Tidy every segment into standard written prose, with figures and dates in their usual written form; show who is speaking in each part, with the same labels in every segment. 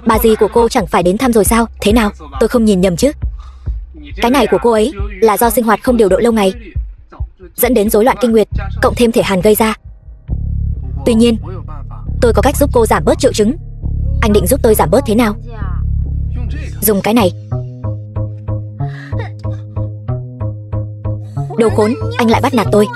Speaker 1: Bà dì của cô chẳng phải đến thăm rồi sao? Thế nào, tôi không nhìn nhầm chứ? Cái này của cô ấy là do sinh hoạt không điều độ lâu ngày, dẫn đến rối loạn kinh nguyệt, cộng thêm thể hàn gây ra. Tuy nhiên, tôi có cách giúp cô giảm bớt triệu chứng. Anh định giúp tôi giảm bớt thế nào? Dùng cái này. Đồ khốn, anh lại bắt nạt tôi.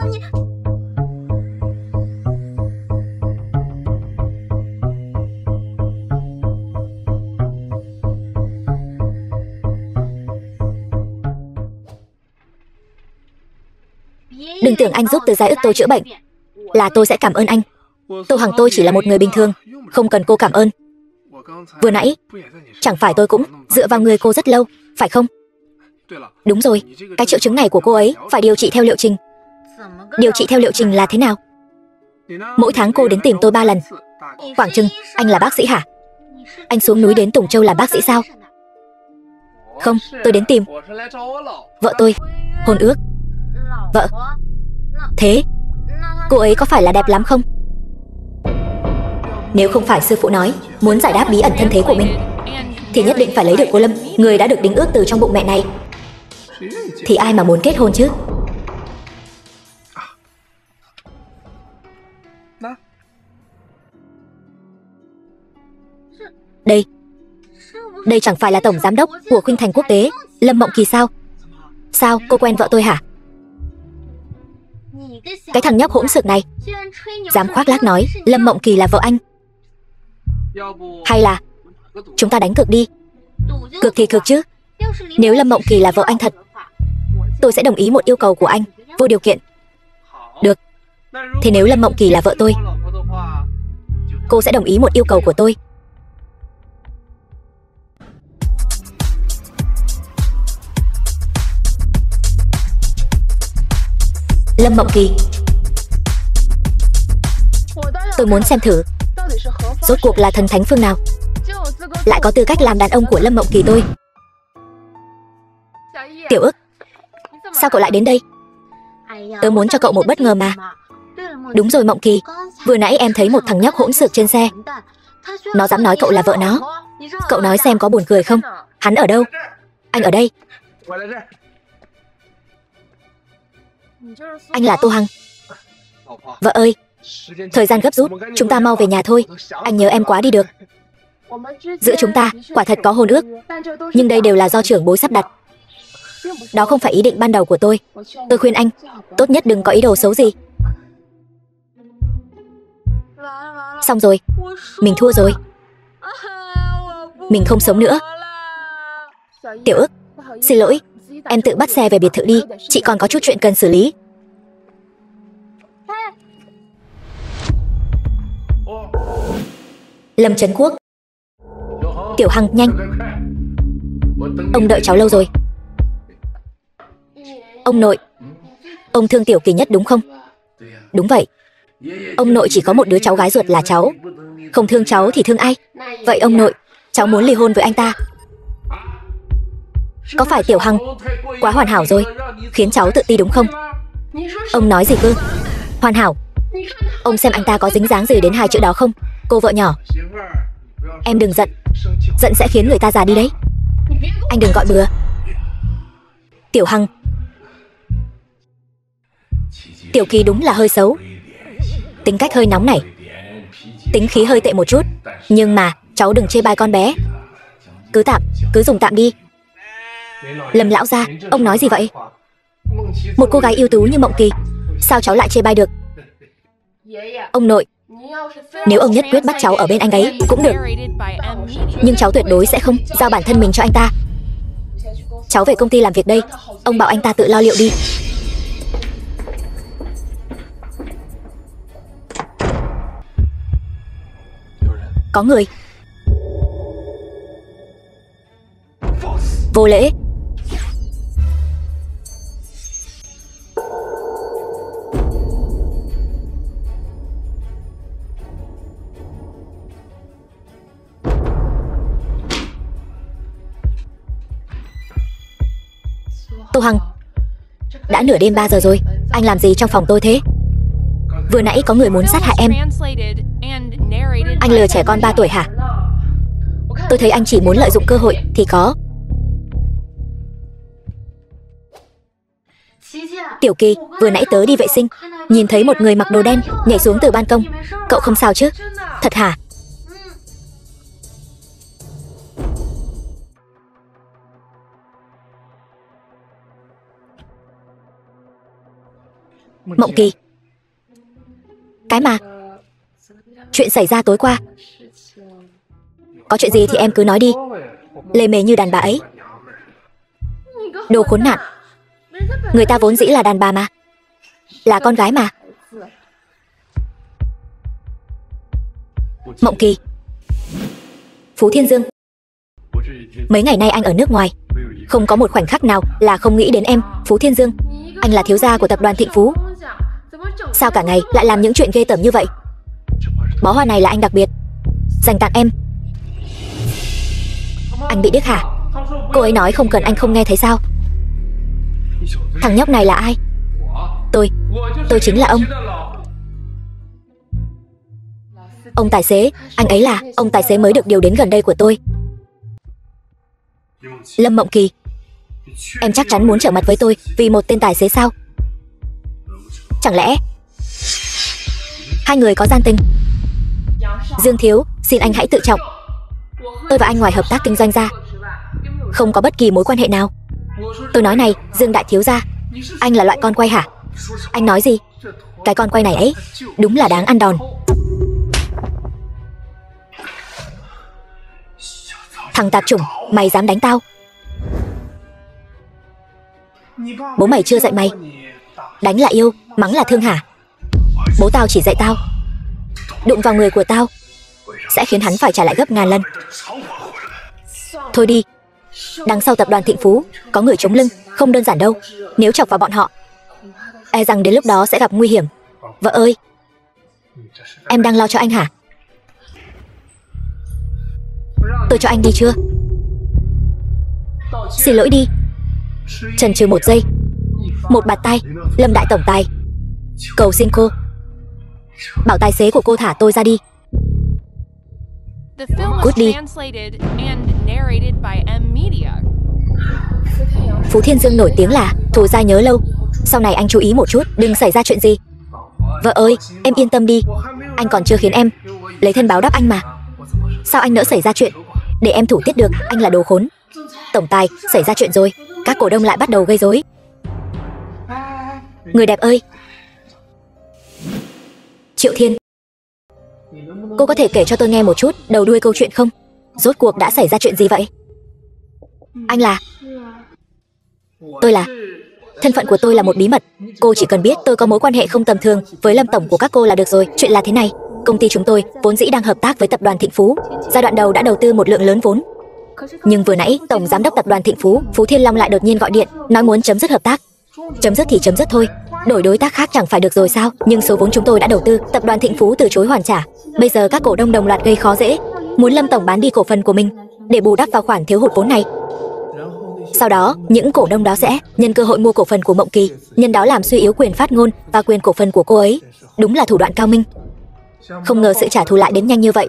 Speaker 1: Đừng tưởng anh giúp Từ Giai ức tôi chữa bệnh là tôi sẽ cảm ơn anh. Tô Hằng tôi chỉ là một người bình thường, không cần cô cảm ơn. Vừa nãy, chẳng phải tôi cũng dựa vào người cô rất lâu, phải không? Đúng rồi, cái triệu chứng này của cô ấy phải điều trị theo liệu trình. Điều trị theo liệu trình là thế nào? Mỗi tháng cô đến tìm tôi 3 lần. Quảng Trưng, anh là bác sĩ hả? Anh xuống núi đến Tùng Châu làm bác sĩ sao? Không, tôi đến tìm vợ tôi. Hôn ước. Vợ. Thế, cô ấy có phải là đẹp lắm không? Nếu không phải sư phụ nói muốn giải đáp bí ẩn thân thế của mình, thì nhất định phải lấy được cô Lâm, người đã được đính ước từ trong bụng mẹ này. Thì ai mà muốn kết hôn chứ? Đây chẳng phải là tổng giám đốc của Khuynh Thành Quốc tế, Lâm Mộng Kỳ sao? Sao, cô quen vợ tôi hả? Cái thằng nhóc hỗn xược này dám khoác lác nói Lâm Mộng Kỳ là vợ anh. Hay là chúng ta đánh cược đi. Cược thì cược chứ. Nếu Lâm Mộng Kỳ là vợ anh thật, tôi sẽ đồng ý một yêu cầu của anh, vô điều kiện. Được. Thế nếu Lâm Mộng Kỳ là vợ tôi, cô sẽ đồng ý một yêu cầu của tôi. Lâm Mộng Kỳ, tôi muốn xem thử rốt cuộc là thần thánh phương nào lại có tư cách làm đàn ông của Lâm Mộng Kỳ tôi. Tiểu Ức, sao cậu lại đến đây? Tớ muốn cho cậu một bất ngờ mà. Đúng rồi Mộng Kỳ, vừa nãy em thấy một thằng nhóc hỗn xược trên xe. Nó dám nói cậu là vợ nó. Cậu nói xem có buồn cười không? Hắn ở đâu? Anh ở đây. Anh là Tô Hằng. Vợ ơi, thời gian gấp rút, chúng ta mau về nhà thôi. Anh nhớ em quá đi được. Giữa chúng ta quả thật có hôn ước, nhưng đây đều là do trưởng bối sắp đặt. Đó không phải ý định ban đầu của tôi. Tôi khuyên anh, tốt nhất đừng có ý đồ xấu gì. Xong rồi, mình thua rồi. Mình không sống nữa. Tiểu Ức, xin lỗi, em tự bắt xe về biệt thự đi, chị còn có chút chuyện cần xử lý. Lâm Trấn Quốc. Tiểu Hằng, nhanh. Ông đợi cháu lâu rồi. Ông nội, ông thương Tiểu Kỳ nhất đúng không? Đúng vậy. Ông nội chỉ có một đứa cháu gái ruột là cháu. Không thương cháu thì thương ai? Vậy ông nội, cháu muốn ly hôn với anh ta. Có phải Tiểu Hằng quá hoàn hảo rồi, khiến cháu tự ti đúng không? Ông nói gì cơ? Hoàn hảo? Ông xem anh ta có dính dáng gì đến hai chữ đó không? Cô vợ nhỏ, em đừng giận. Giận sẽ khiến người ta già đi đấy. Anh đừng gọi bừa. Tiểu Hằng, Tiểu Kỳ đúng là hơi xấu, tính cách hơi nóng này, tính khí hơi tệ một chút. Nhưng mà cháu đừng chê bai con bé. Cứ dùng tạm đi. Lâm lão gia, ông nói gì vậy? Một cô gái ưu tú như Mộng Kỳ, sao cháu lại chê bai được? Ông nội, nếu ông nhất quyết bắt cháu ở bên anh ấy cũng được, nhưng cháu tuyệt đối sẽ không giao bản thân mình cho anh ta. Cháu về công ty làm việc đây, ông bảo anh ta tự lo liệu đi. Có người. Vô lễ. Tô Hằng, đã nửa đêm 3 giờ rồi, anh làm gì trong phòng tôi thế? Vừa nãy có người muốn sát hại em. Anh lừa trẻ con 3 tuổi hả? Tôi thấy anh chỉ muốn lợi dụng cơ hội thì có. Tiểu Kỳ, vừa nãy tớ đi vệ sinh, nhìn thấy một người mặc đồ đen nhảy xuống từ ban công. Cậu không sao chứ? Thật hả? Mộng Kỳ. Cái mà chuyện xảy ra tối qua. Có chuyện gì thì em cứ nói đi. Lề mề như đàn bà ấy. Đồ khốn nạn. Người ta vốn dĩ là đàn bà mà. Là con gái mà. Mộng Kỳ. Phú Thiên Dương. Mấy ngày nay anh ở nước ngoài, không có một khoảnh khắc nào là không nghĩ đến em, Phú Thiên Dương. Anh là thiếu gia của tập đoàn Thịnh Phú. Sao cả ngày lại làm những chuyện ghê tởm như vậy? Bó hoa này là anh đặc biệt dành tặng em. Anh bị điếc hả? Cô ấy nói không cần anh không nghe thấy sao? Thằng nhóc này là ai? Tôi chính là ông. Ông tài xế, anh ấy là ông tài xế mới được điều đến gần đây của tôi. Lâm Mộng Kỳ, em chắc chắn muốn trở mặt với tôi vì một tên tài xế sao? Chẳng lẽ hai người có gian tình? Dương Thiếu, xin anh hãy tự trọng. Tôi và anh ngoài hợp tác kinh doanh ra, không có bất kỳ mối quan hệ nào. Tôi nói này, Dương đại thiếu gia, anh là loại con quay hả? Anh nói gì? Cái con quay này ấy, đúng là đáng ăn đòn. Thằng tạp chủng, mày dám đánh tao? Bố mày chưa dạy mày đánh là yêu, mắng là thương hả? Bố tao chỉ dạy tao, đụng vào người của tao sẽ khiến hắn phải trả lại gấp ngàn lần. Thôi đi, đằng sau tập đoàn Thịnh Phú có người chống lưng, không đơn giản đâu. Nếu chọc vào bọn họ, e rằng đến lúc đó sẽ gặp nguy hiểm. Vợ ơi, em đang lo cho anh hả? Tôi cho anh đi chưa? Xin lỗi đi. Chần chừ một giây, một bạt tay. Lâm đại tổng tài, cầu xin cô, bảo tài xế của cô thả tôi ra đi. Cút đi. Phú Thiên Dương nổi tiếng là thù dai nhớ lâu. Sau này anh chú ý một chút, đừng xảy ra chuyện gì. Vợ ơi, em yên tâm đi, anh còn chưa khiến em lấy thân báo đáp anh mà. Sao anh nỡ xảy ra chuyện để em thủ tiết được? Anh là đồ khốn. Tổng tài, xảy ra chuyện rồi. Các cổ đông lại bắt đầu gây rối. Người đẹp ơi. Triệu Thiên, cô có thể kể cho tôi nghe một chút đầu đuôi câu chuyện không? Rốt cuộc đã xảy ra chuyện gì vậy? Anh là... Tôi là... Thân phận của tôi là một bí mật. Cô chỉ cần biết tôi có mối quan hệ không tầm thường với Lâm tổng của các cô là được rồi. Chuyện là thế này, công ty chúng tôi vốn dĩ đang hợp tác với tập đoàn Thịnh Phú. Giai đoạn đầu đã đầu tư một lượng lớn vốn. Nhưng vừa nãy tổng giám đốc tập đoàn Thịnh Phú, Phú Thiên Long lại đột nhiên gọi điện, nói muốn chấm dứt hợp tác. Chấm dứt thì chấm dứt thôi, đổi đối tác khác chẳng phải được rồi sao? Nhưng số vốn chúng tôi đã đầu tư, tập đoàn Thịnh Phú từ chối hoàn trả. Bây giờ các cổ đông đồng loạt gây khó dễ, muốn Lâm tổng bán đi cổ phần của mình để bù đắp vào khoản thiếu hụt vốn này. Sau đó, những cổ đông đó sẽ nhân cơ hội mua cổ phần của Mộng Kỳ, nhân đó làm suy yếu quyền phát ngôn và quyền cổ phần của cô ấy. Đúng là thủ đoạn cao minh. Không ngờ sự trả thù lại đến nhanh như vậy.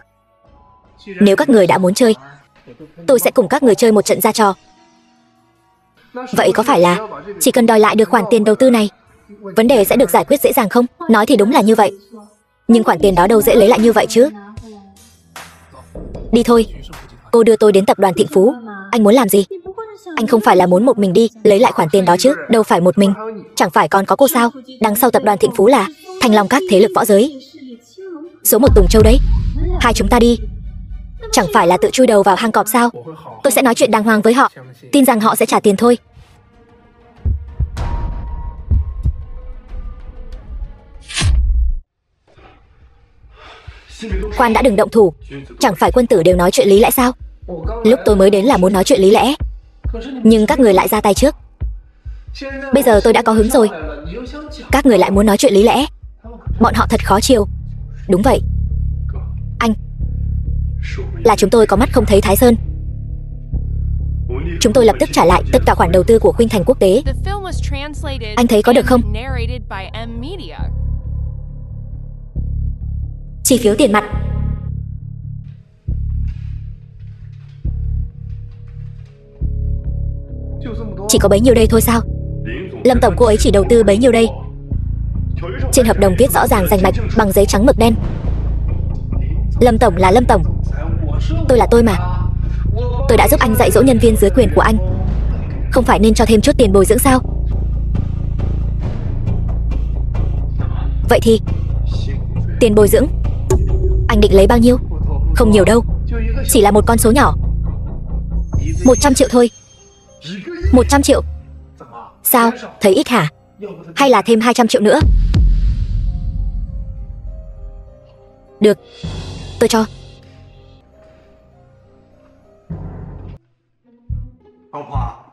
Speaker 1: Nếu các người đã muốn chơi, tôi sẽ cùng các người chơi một trận ra trò. Vậy có phải là chỉ cần đòi lại được khoản tiền đầu tư này, vấn đề sẽ được giải quyết dễ dàng không? Nói thì đúng là như vậy, nhưng khoản tiền đó đâu dễ lấy lại như vậy chứ. Đi thôi, cô đưa tôi đến tập đoàn Thịnh Phú. Anh muốn làm gì? Anh không phải là muốn một mình đi lấy lại khoản tiền đó chứ? Đâu phải một mình, chẳng phải còn có cô sao? Đằng sau tập đoàn Thịnh Phú là thành long các thế lực võ giới, số một Tùng Châu đấy. Hai chúng ta đi, chẳng phải là tự chui đầu vào hang cọp sao? Tôi sẽ nói chuyện đàng hoàng với họ, tin rằng họ sẽ trả tiền thôi. Khoan đã, đừng động thủ. Chẳng phải quân tử đều nói chuyện lý lẽ sao? Lúc tôi mới đến là muốn nói chuyện lý lẽ, nhưng các người lại ra tay trước. Bây giờ tôi đã có hứng rồi, các người lại muốn nói chuyện lý lẽ. Bọn họ thật khó chiều. Đúng vậy anh, là chúng tôi có mắt không thấy Thái Sơn. Chúng tôi lập tức trả lại tất cả khoản đầu tư của Khuynh Thành Quốc tế. Anh thấy có được không? Chi phiếu tiền mặt. Chỉ có bấy nhiêu đây thôi sao? Lâm tổng, cô ấy chỉ đầu tư bấy nhiêu đây. Trên hợp đồng viết rõ ràng rành mạch bằng giấy trắng mực đen. Lâm tổng là Lâm tổng, tôi là tôi mà. Tôi đã giúp anh dạy dỗ nhân viên dưới quyền của anh, không phải nên cho thêm chút tiền bồi dưỡng sao? Vậy thì tiền bồi dưỡng anh định lấy bao nhiêu? Không nhiều đâu, chỉ là một con số nhỏ. 100 triệu thôi. 100 triệu? Sao, thấy ít hả? Hay là thêm 200 triệu nữa? Được, tôi cho.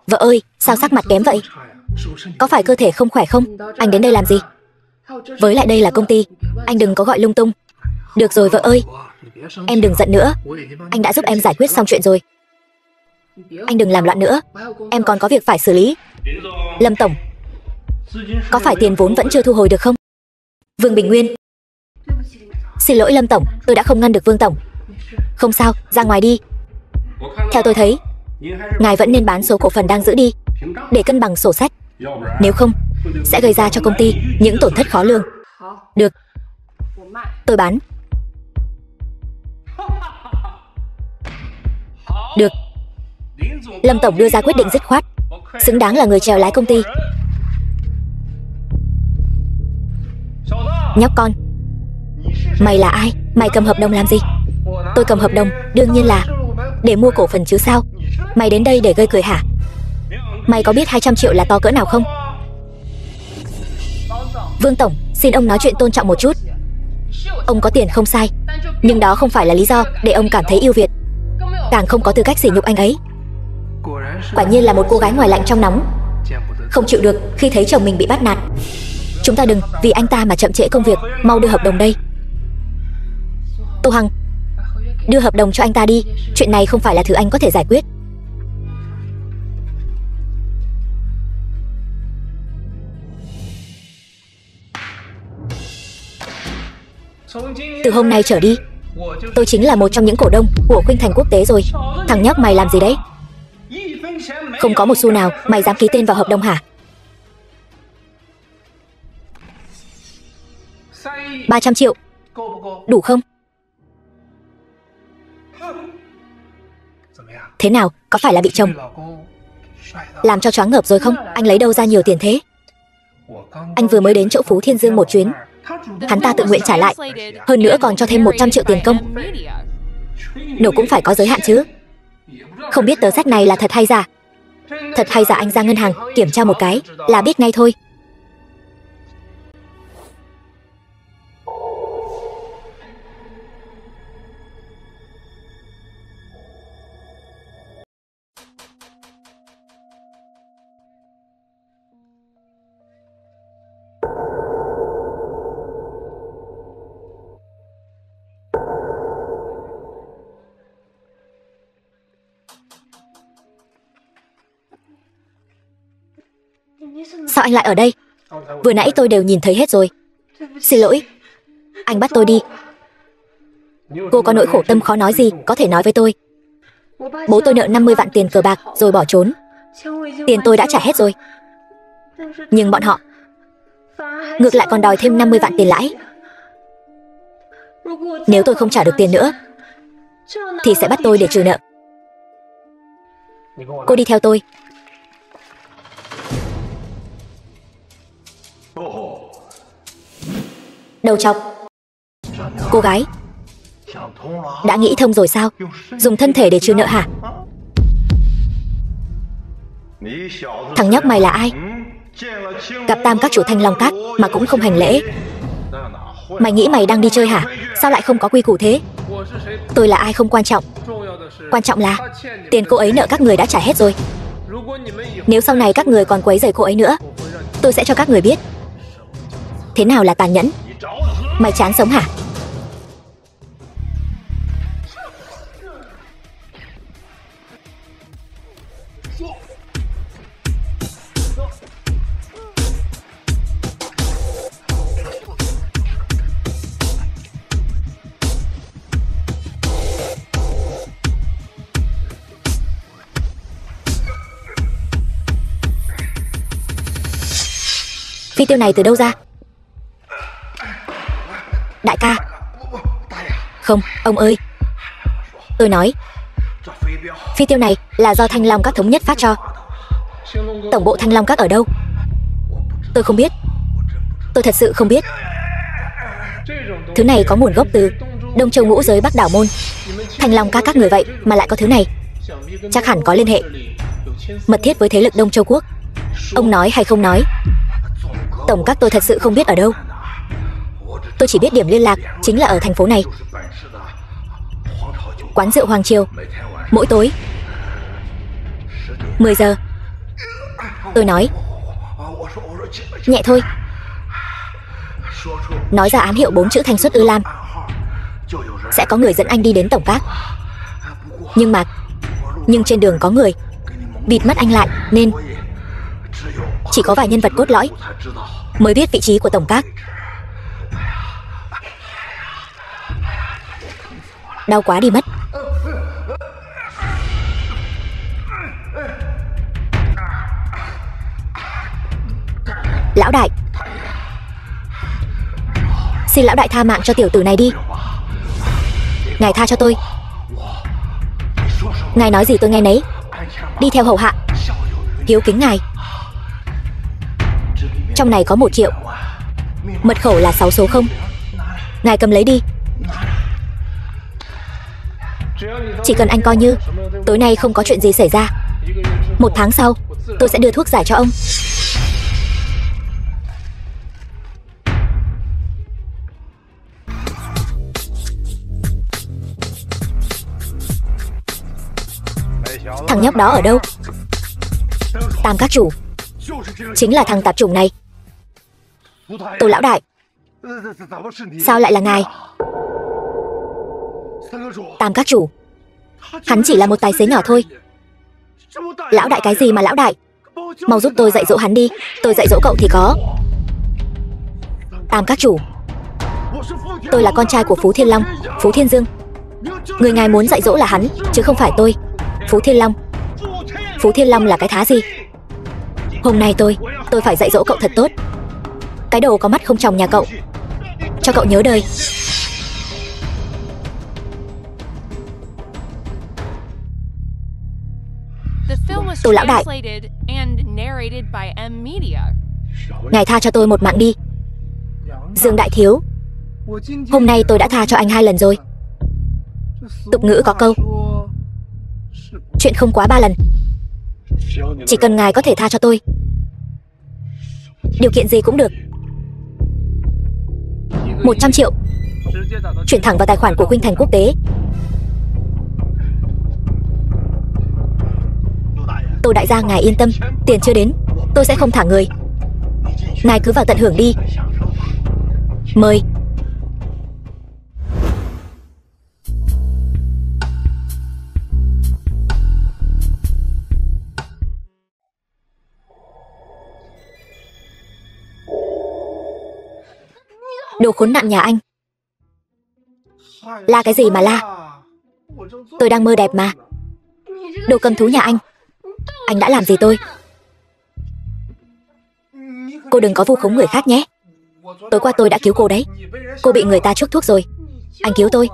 Speaker 1: Vợ ơi, sao sắc mặt kém vậy? Có phải cơ thể không khỏe không? Anh đến đây làm gì? Với lại đây là công ty, anh đừng có gọi lung tung. Được rồi vợ ơi, em đừng giận nữa. Anh đã giúp em giải quyết xong chuyện rồi. Anh đừng làm loạn nữa, em còn có việc phải xử lý. Lâm tổng, có phải tiền vốn vẫn chưa thu hồi được không? Vương Bình Nguyên. Xin lỗi Lâm tổng, tôi đã không ngăn được Vương tổng. Không sao, ra ngoài đi. Theo tôi thấy, ngài vẫn nên bán số cổ phần đang giữ đi, để cân bằng sổ sách. Nếu không, sẽ gây ra cho công ty những tổn thất khó lường. Được, tôi bán. Được. Lâm tổng đưa ra quyết định dứt khoát, xứng đáng là người chèo lái công ty. Nhóc con, mày là ai? Mày cầm hợp đồng làm gì? Tôi cầm hợp đồng đương nhiên là để mua cổ phần chứ sao. Mày đến đây để gây cười hả? Mày có biết 200 triệu là to cỡ nào không? Vương tổng, xin ông nói chuyện tôn trọng một chút. Ông có tiền không sai, nhưng đó không phải là lý do để ông cảm thấy ưu việt, càng không có tư cách sỉ nhục anh ấy. Quả nhiên là một cô gái ngoài lạnh trong nóng, không chịu được khi thấy chồng mình bị bắt nạt. Chúng ta đừng vì anh ta mà chậm trễ công việc, mau đưa hợp đồng đây. Tô Hằng, đưa hợp đồng cho anh ta đi, chuyện này không phải là thứ anh có thể giải quyết. Từ hôm nay trở đi, tôi chính là một trong những cổ đông của Khuynh Thành Quốc tế rồi. Thằng nhóc mày làm gì đấy? Không có một xu nào, mày dám ký tên vào hợp đồng hả? 300 triệu, đủ không? Thế nào, có phải là bị chồng làm cho choáng ngợp rồi không? Anh lấy đâu ra nhiều tiền thế? Anh vừa mới đến chỗ Phú Thiên Dương một chuyến, hắn ta tự nguyện trả lại, hơn nữa còn cho thêm 100 triệu tiền công. Nổ cũng phải có giới hạn chứ. Không biết tờ sách này là thật hay giả? Thật hay giả anh ra ngân hàng kiểm tra một cái là biết ngay thôi. Sao anh lại ở đây? Vừa nãy tôi đều nhìn thấy hết rồi. Xin lỗi, anh bắt tôi đi. Cô có nỗi khổ tâm khó nói gì có thể nói với tôi. Bố tôi nợ 50 vạn tiền cờ bạc rồi bỏ trốn. Tiền tôi đã trả hết rồi, nhưng bọn họ ngược lại còn đòi thêm 50 vạn tiền lãi. Nếu tôi không trả được tiền nữa thì sẽ bắt tôi để trừ nợ. Cô đi theo tôi. Đầu chọc. Cô gái, đã nghĩ thông rồi sao? Dùng thân thể để trừ nợ hả? Thằng nhóc mày là ai? Gặp tam các chủ Thanh Long Các mà cũng không hành lễ. Mày nghĩ mày đang đi chơi hả? Sao lại không có quy củ thế? Tôi là ai không quan trọng, quan trọng là tiền cô ấy nợ các người đã trả hết rồi. Nếu sau này các người còn quấy rầy cô ấy nữa, tôi sẽ cho các người biết thế nào là tàn nhẫn. Mày chán sống hả? Phi tiêu này từ đâu ra? Đại ca. Không, ông ơi. Tôi nói, phi tiêu này là do Thanh Long Các thống nhất phát cho. Tổng bộ Thanh Long Các ở đâu? Tôi không biết. Tôi thật sự không biết. Thứ này có nguồn gốc từ Đông Châu Ngũ Giới Bắc Đảo Môn. Thanh Long các người vậy mà lại có thứ này, chắc hẳn có liên hệ mật thiết với thế lực Đông Châu Quốc. Ông nói hay không nói, tổng các tôi thật sự không biết ở đâu. Tôi chỉ biết điểm liên lạc chính là ở thành phố này, quán rượu Hoàng Triều, mỗi tối 10 giờ. Tôi nói nhẹ thôi, nói ra ám hiệu 4 chữ Thanh Xuất Ư Lam, sẽ có người dẫn anh đi đến tổng các. Nhưng trên đường có người bịt mắt anh lại, nên chỉ có vài nhân vật cốt lõi mới biết vị trí của tổng các. Đau quá đi mất. Lão đại, xin lão đại tha mạng cho tiểu tử này đi. Ngài tha cho tôi. Ngài nói gì tôi nghe nấy. Đi theo hầu hạ, hiếu kính ngài. Trong này có 1 triệu, mật khẩu là 6 số 0. Ngài cầm lấy đi. Chỉ cần anh coi như tối nay không có chuyện gì xảy ra, 1 tháng sau tôi sẽ đưa thuốc giải cho ông. Thằng nhóc đó ở đâu? Tam các chủ, chính là thằng tạp chủng này. Tô lão đại, sao lại là ngài? Tam các chủ, hắn chỉ là một tài xế nhỏ thôi. Lão đại cái gì mà lão đại? Mau giúp tôi dạy dỗ hắn đi. Tôi dạy dỗ cậu thì có. Tam các chủ, tôi là con trai của Phú Thiên Long, Phú Thiên Dương. Người ngài muốn dạy dỗ là hắn, chứ không phải tôi. Phú Thiên Long. Phú Thiên Long là cái thá gì? Hôm nay tôi phải dạy dỗ cậu thật tốt. Cái đồ có mắt không tròng nhà cậu, cho cậu nhớ đời. Tô lão đại, ngài tha cho tôi một mạng đi. Dương đại thiếu, hôm nay tôi đã tha cho anh 2 lần rồi. Tục ngữ có câu, chuyện không quá 3 lần. Chỉ cần ngài có thể tha cho tôi, điều kiện gì cũng được. 100 triệu chuyển thẳng vào tài khoản của Khuynh Thành Quốc tế. Tô đại gia ngài yên tâm, tiền chưa đến tôi sẽ không thả người. Ngài cứ vào tận hưởng đi. Mời. Đồ khốn nạn nhà anh. La cái gì mà la? Tôi đang mơ đẹp mà. Đồ cầm thú nhà anh đã làm gì tôi? Cô đừng có vu khống người khác nhé. Tối qua tôi đã cứu cô đấy. Cô bị người ta chuốc thuốc rồi. Anh cứu tôi.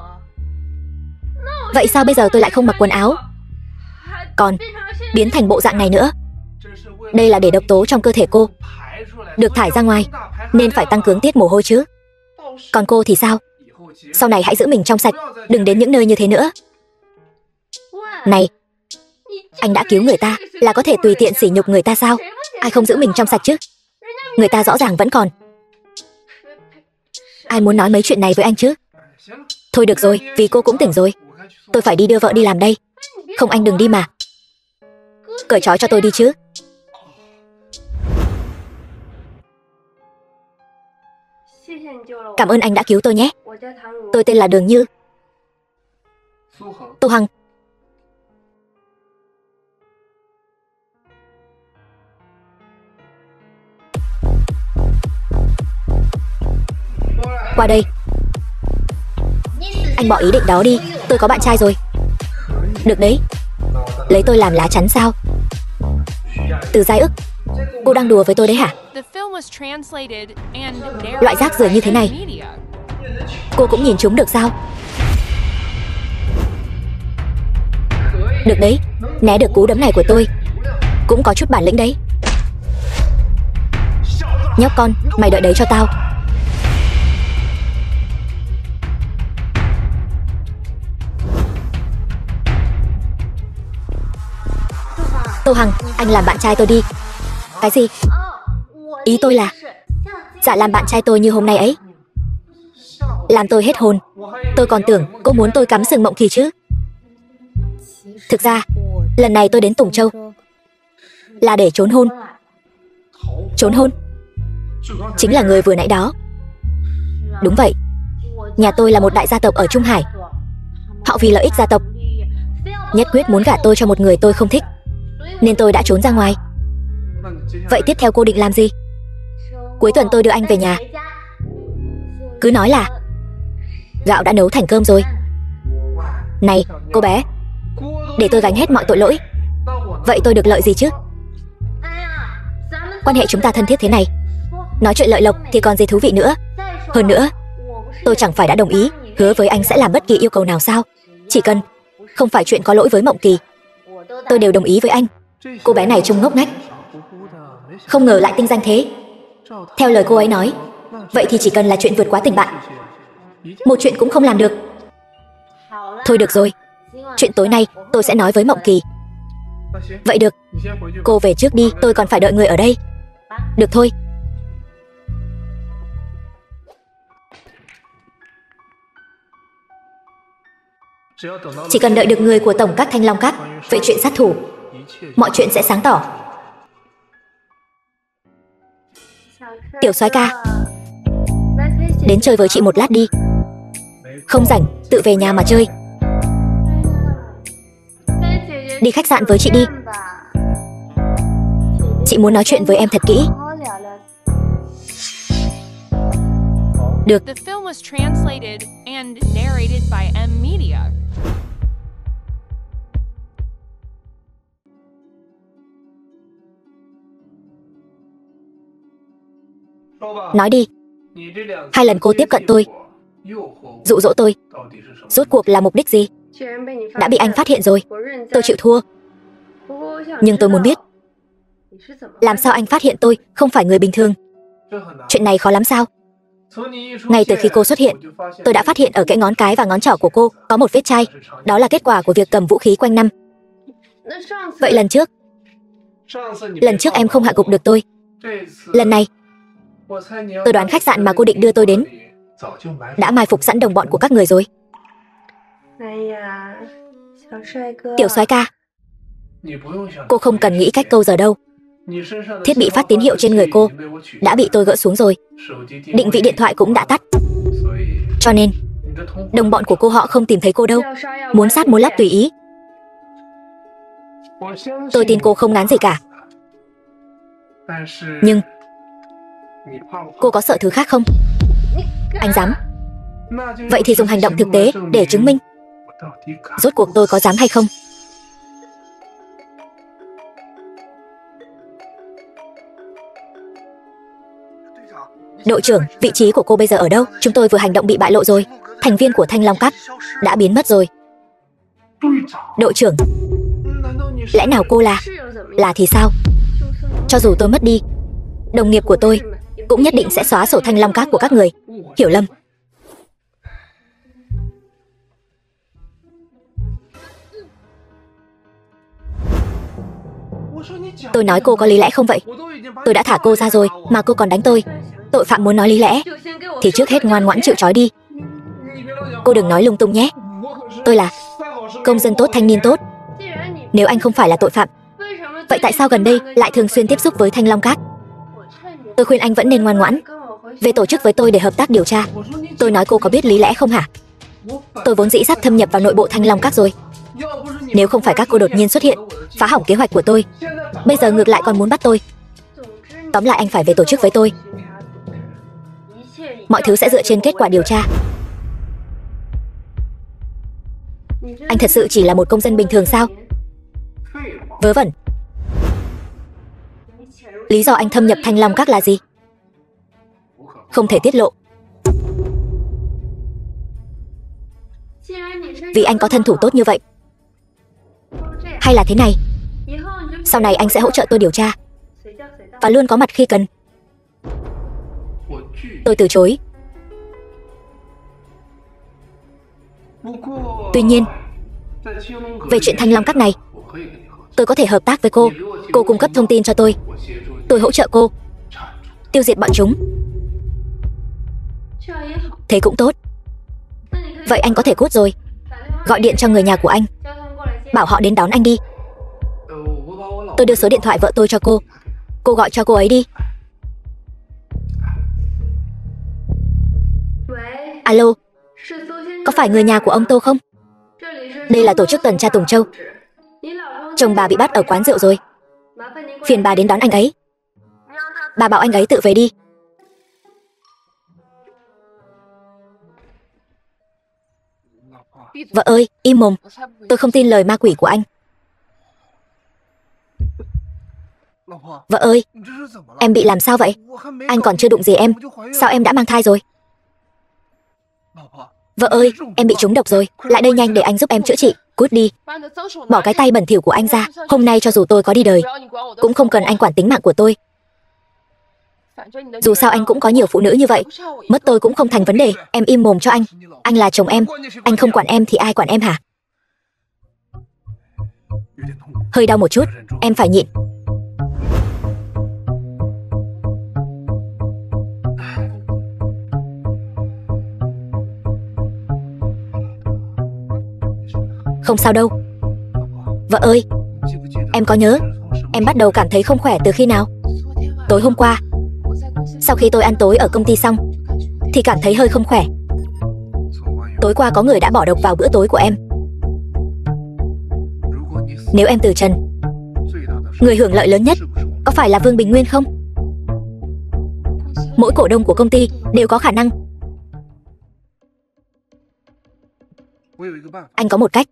Speaker 1: Vậy sao bây giờ tôi lại không mặc quần áo, còn biến thành bộ dạng này nữa? Đây là để độc tố trong cơ thể cô được thải ra ngoài, nên phải tăng cường tiết mồ hôi chứ. Còn cô thì sao? Sau này hãy giữ mình trong sạch, đừng đến những nơi như thế nữa. Này, anh đã cứu người ta là có thể tùy tiện sỉ nhục người ta sao? Ai không giữ mình trong sạch chứ? Người ta rõ ràng vẫn còn. Ai muốn nói mấy chuyện này với anh chứ? Thôi được rồi, vì cô cũng tỉnh rồi. Tôi phải đi đưa vợ đi làm đây. Không anh đừng đi mà. Cởi trói cho tôi đi chứ. Cảm ơn anh đã cứu tôi nhé. Tôi tên là Đường Như. Tô Hằng. Qua đây. Anh bỏ ý định đó đi, tôi có bạn trai rồi. Được đấy. Lấy tôi làm lá chắn sao? Từ Giai ức, cô đang đùa với tôi đấy hả? Loại rác rưởi như thế này cô cũng nhìn chúng được sao? Được đấy, né được cú đấm này của tôi. Cũng có chút bản lĩnh đấy. Nhóc con, mày đợi đấy cho tao. Tô Hằng, anh làm bạn trai tôi đi. Cái gì? Ý tôi là dạ làm bạn trai tôi như hôm nay ấy. Làm tôi hết hồn. Tôi còn tưởng cô muốn tôi cắm sừng Mộng Kỳ chứ. Thực ra lần này tôi đến Tùng Châu là để trốn hôn. Trốn hôn? Chính là người vừa nãy đó. Đúng vậy. Nhà tôi là một đại gia tộc ở Trung Hải. Họ vì lợi ích gia tộc nhất quyết muốn gả tôi cho một người tôi không thích, nên tôi đã trốn ra ngoài. Vậy tiếp theo cô định làm gì? Cuối tuần tôi đưa anh về nhà. Cứ nói là gạo đã nấu thành cơm rồi. Này cô bé, để tôi gánh hết mọi tội lỗi. Vậy tôi được lợi gì chứ? Quan hệ chúng ta thân thiết thế này, nói chuyện lợi lộc thì còn gì thú vị nữa. Hơn nữa, tôi chẳng phải đã đồng ý hứa với anh sẽ làm bất kỳ yêu cầu nào sao? Chỉ cần không phải chuyện có lỗi với Mộng Kỳ, tôi đều đồng ý với anh. Cô bé này trông ngốc nghếch, không ngờ lại tinh danh thế. Theo lời cô ấy nói, vậy thì chỉ cần là chuyện vượt quá tình bạn, một chuyện cũng không làm được. Thôi được rồi, chuyện tối nay tôi sẽ nói với Mộng Kỳ. Vậy được, cô về trước đi, tôi còn phải đợi người ở đây. Được thôi. Chỉ cần đợi được người của tổng các Thanh Long Các về chuyện sát thủ, mọi chuyện sẽ sáng tỏ. Tiểu soái ca, đến chơi với chị một lát đi. Không rảnh, tự về nhà mà chơi. Đi khách sạn với chị đi. Chị muốn nói chuyện với em thật kỹ. Được.
Speaker 2: The film was translated and narrated by M Media.
Speaker 1: Nói đi. 2 lần cô tiếp cận tôi, dụ dỗ tôi, rốt cuộc là mục đích gì? Đã bị anh phát hiện rồi, tôi chịu thua. Nhưng tôi muốn biết, làm sao anh phát hiện tôi không phải người bình thường? Chuyện này khó lắm sao? Ngay từ khi cô xuất hiện, tôi đã phát hiện ở kẽ ngón cái và ngón trỏ của cô có một vết chai. Đó là kết quả của việc cầm vũ khí quanh năm. Vậy lần trước em không hạ gục được tôi. Lần này, tôi đoán khách sạn mà cô định đưa tôi đến đã mai phục sẵn đồng bọn của các người rồi. Tiểu soái ca, cô không cần nghĩ cách câu giờ đâu. Thiết bị phát tín hiệu trên người cô đã bị tôi gỡ xuống rồi. Định vị điện thoại cũng đã tắt. Cho nên đồng bọn của cô họ không tìm thấy cô đâu. Muốn sát muốn lắp tùy ý. Tôi tin cô không ngán gì cả. Nhưng cô có sợ thứ khác không? Anh dám? Vậy thì dùng hành động thực tế để chứng minh rốt cuộc tôi có dám hay không. Đội trưởng, vị trí của cô bây giờ ở đâu? Chúng tôi vừa hành động bị bại lộ rồi. Thành viên của Thanh Long Các đã biến mất rồi. Đội trưởng, lẽ nào cô là thì sao? Cho dù tôi mất đi, đồng nghiệp của tôi cũng nhất định sẽ xóa sổ Thanh Long Các của các người. Hiểu lầm. Tôi nói cô có lý lẽ không vậy? Tôi đã thả cô ra rồi mà cô còn đánh tôi. Tội phạm muốn nói lý lẽ thì trước hết ngoan ngoãn chịu trói đi. Cô đừng nói lung tung nhé. Tôi là công dân tốt, thanh niên tốt. Nếu anh không phải là tội phạm, vậy tại sao gần đây lại thường xuyên tiếp xúc với Thanh Long Các? Tôi khuyên anh vẫn nên ngoan ngoãn về tổ chức với tôi để hợp tác điều tra. Tôi nói cô có biết lý lẽ không hả? Tôi vốn dĩ sắp thâm nhập vào nội bộ Thanh Long Các rồi. Nếu không phải các cô đột nhiên xuất hiện phá hỏng kế hoạch của tôi, bây giờ ngược lại còn muốn bắt tôi. Tóm lại anh phải về tổ chức với tôi. Mọi thứ sẽ dựa trên kết quả điều tra. Anh thật sự chỉ là một công dân bình thường sao? Vớ vẩn. Lý do anh thâm nhập Thanh Long Các là gì? không thể tiết lộ. Vì anh có thân thủ tốt như vậy. Hay là thế này, sau này anh sẽ hỗ trợ tôi điều tra và luôn có mặt khi cần. Tôi từ chối. Tuy nhiên, về chuyện Thanh Long Các này, tôi có thể hợp tác với cô. Cô cung cấp thông tin cho tôi hỗ trợ cô tiêu diệt bọn chúng. Thế cũng tốt. Vậy anh có thể cút rồi. Gọi điện cho người nhà của anh, bảo họ đến đón anh đi. Tôi đưa số điện thoại vợ tôi cho cô. Cô gọi cho cô ấy đi. Alo, có phải người nhà của ông Tô không? Đây là tổ chức tuần tra Tùng Châu. Chồng bà bị bắt ở quán rượu rồi. Phiền bà đến đón anh ấy. Bà bảo anh ấy tự về đi. Vợ ơi, im mồm. Tôi không tin lời ma quỷ của anh. Vợ ơi, em bị làm sao vậy? Anh còn chưa đụng gì em, sao em đã mang thai rồi? Vợ ơi, em bị trúng độc rồi. Lại đây nhanh để anh giúp em chữa trị. Cút đi. Bỏ cái tay bẩn thỉu của anh ra. Hôm nay cho dù tôi có đi đời, cũng không cần anh quản tính mạng của tôi. Dù sao anh cũng có nhiều phụ nữ như vậy. Mất tôi cũng không thành vấn đề. Em im mồm cho anh. Anh là chồng em. Anh không quản em thì ai quản em hả? Hơi đau một chút, em phải nhịn. Không sao đâu. Vợ ơi, em có nhớ em bắt đầu cảm thấy không khỏe từ khi nào? Tối hôm qua, sau khi tôi ăn tối ở công ty xong thì cảm thấy hơi không khỏe. Tối qua có người đã bỏ độc vào bữa tối của em. Nếu em từ trần, người hưởng lợi lớn nhất có phải là Vương Bình Nguyên không? Mỗi cổ đông của công ty đều có khả năng. Anh có một cách,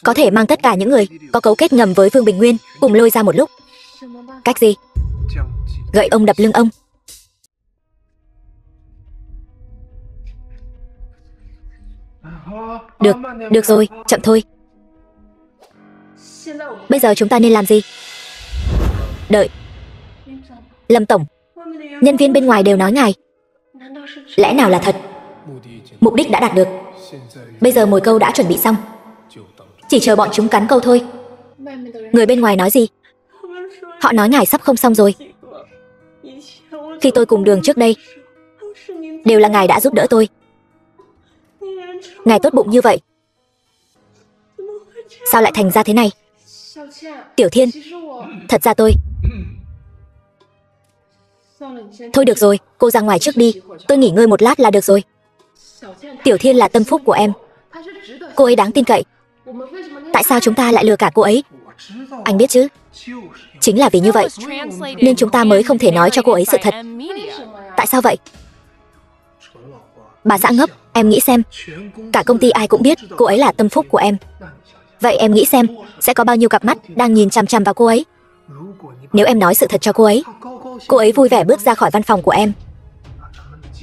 Speaker 1: có thể mang tất cả những người có cấu kết ngầm với Vương Bình Nguyên cùng lôi ra một lúc. Cách gì? Gậy ông đập lưng ông. Được rồi, chậm thôi. Bây giờ chúng ta nên làm gì? Đợi. Lâm tổng, nhân viên bên ngoài đều nói ngài. Lẽ nào là thật? Mục đích đã đạt được. Bây giờ mồi câu đã chuẩn bị xong, chỉ chờ bọn chúng cắn câu thôi. Người bên ngoài nói gì? Họ nói ngài sắp không xong rồi. Khi tôi cùng đường trước đây, đều là ngài đã giúp đỡ tôi. Ngài tốt bụng như vậy, sao lại thành ra thế này? Tiểu Thiên, thật ra tôi... Thôi được rồi, cô ra ngoài trước đi. Tôi nghỉ ngơi một lát là được rồi. Tiểu Thiên là tâm phúc của em. Cô ấy đáng tin cậy. Tại sao chúng ta lại lừa cả cô ấy? Anh biết chứ? Chính là vì như vậy nên chúng ta mới không thể nói cho cô ấy sự thật. Tại sao vậy? Bà xã ngốc, em nghĩ xem, cả công ty ai cũng biết cô ấy là tâm phúc của em. Vậy em nghĩ xem, sẽ có bao nhiêu cặp mắt đang nhìn chằm chằm vào cô ấy? Nếu em nói sự thật cho cô ấy vui vẻ bước ra khỏi văn phòng của em,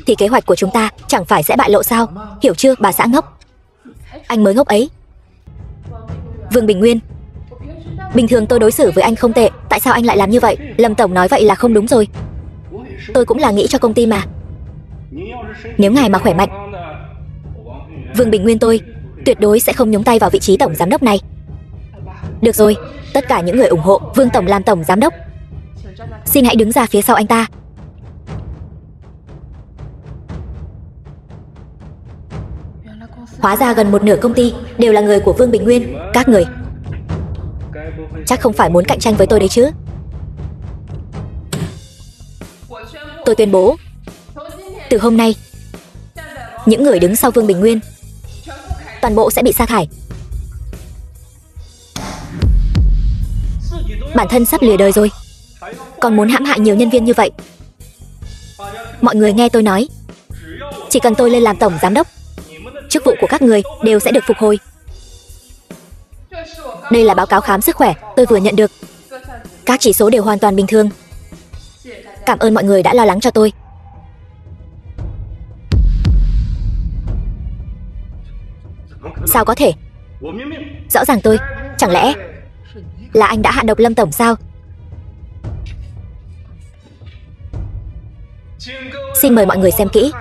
Speaker 1: thì kế hoạch của chúng ta chẳng phải sẽ bại lộ sao? Hiểu chưa, bà xã ngốc? Anh mới ngốc ấy. Vương Bình Nguyên, bình thường tôi đối xử với anh không tệ, tại sao anh lại làm như vậy? Lâm tổng nói vậy là không đúng rồi. Tôi cũng là nghĩ cho công ty mà. Nếu ngài mà khỏe mạnh, Vương Bình Nguyên tôi tuyệt đối sẽ không nhúng tay vào vị trí tổng giám đốc này. Được rồi, tất cả những người ủng hộ Vương tổng làm tổng giám đốc, xin hãy đứng ra phía sau anh ta. Hóa ra gần một nửa công ty đều là người của Vương Bình Nguyên. Các người chắc không phải muốn cạnh tranh với tôi đấy chứ? Tôi tuyên bố, từ hôm nay, những người đứng sau Vương Bình Nguyên toàn bộ sẽ bị sa thải. Bản thân sắp lìa đời rồi, còn muốn hãm hại nhiều nhân viên như vậy. Mọi người nghe tôi nói, chỉ cần tôi lên làm tổng giám đốc, chức vụ của các người đều sẽ được phục hồi. Đây là báo cáo khám sức khỏe tôi vừa nhận được. Các chỉ số đều hoàn toàn bình thường. Cảm ơn mọi người đã lo lắng cho tôi. Sao có thể? Rõ ràng tôi. Chẳng lẽ là anh đã hạ độc Lâm tổng sao? Xin mời mọi người xem kỹ.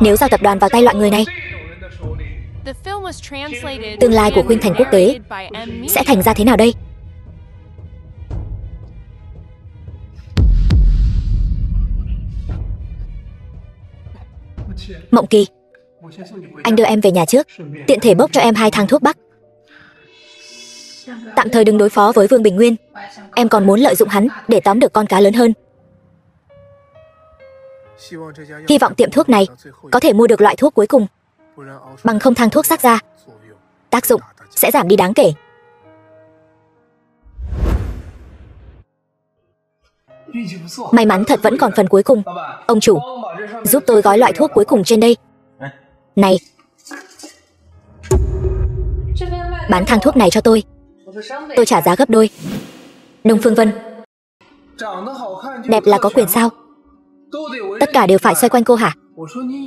Speaker 1: Nếu giao tập đoàn vào tay loại người này, tương lai của Khuynh Thành quốc tế sẽ thành ra thế nào đây? Mộng Kỳ, anh đưa em về nhà trước, tiện thể bốc cho em 2 thang thuốc bắc. Tạm thời đừng đối phó với Vương Bình Nguyên. Em còn muốn lợi dụng hắn để tóm được con cá lớn hơn. Hy vọng tiệm thuốc này có thể mua được loại thuốc cuối cùng, bằng không thang thuốc xác ra, tác dụng sẽ giảm đi đáng kể. May mắn thật vẫn còn phần cuối cùng. Ông chủ, giúp tôi gói loại thuốc cuối cùng trên đây. Này, bán thang thuốc này cho tôi trả giá gấp đôi. Đông Phương Vân, đẹp là có quyền sao? Tất cả đều phải xoay quanh cô hả?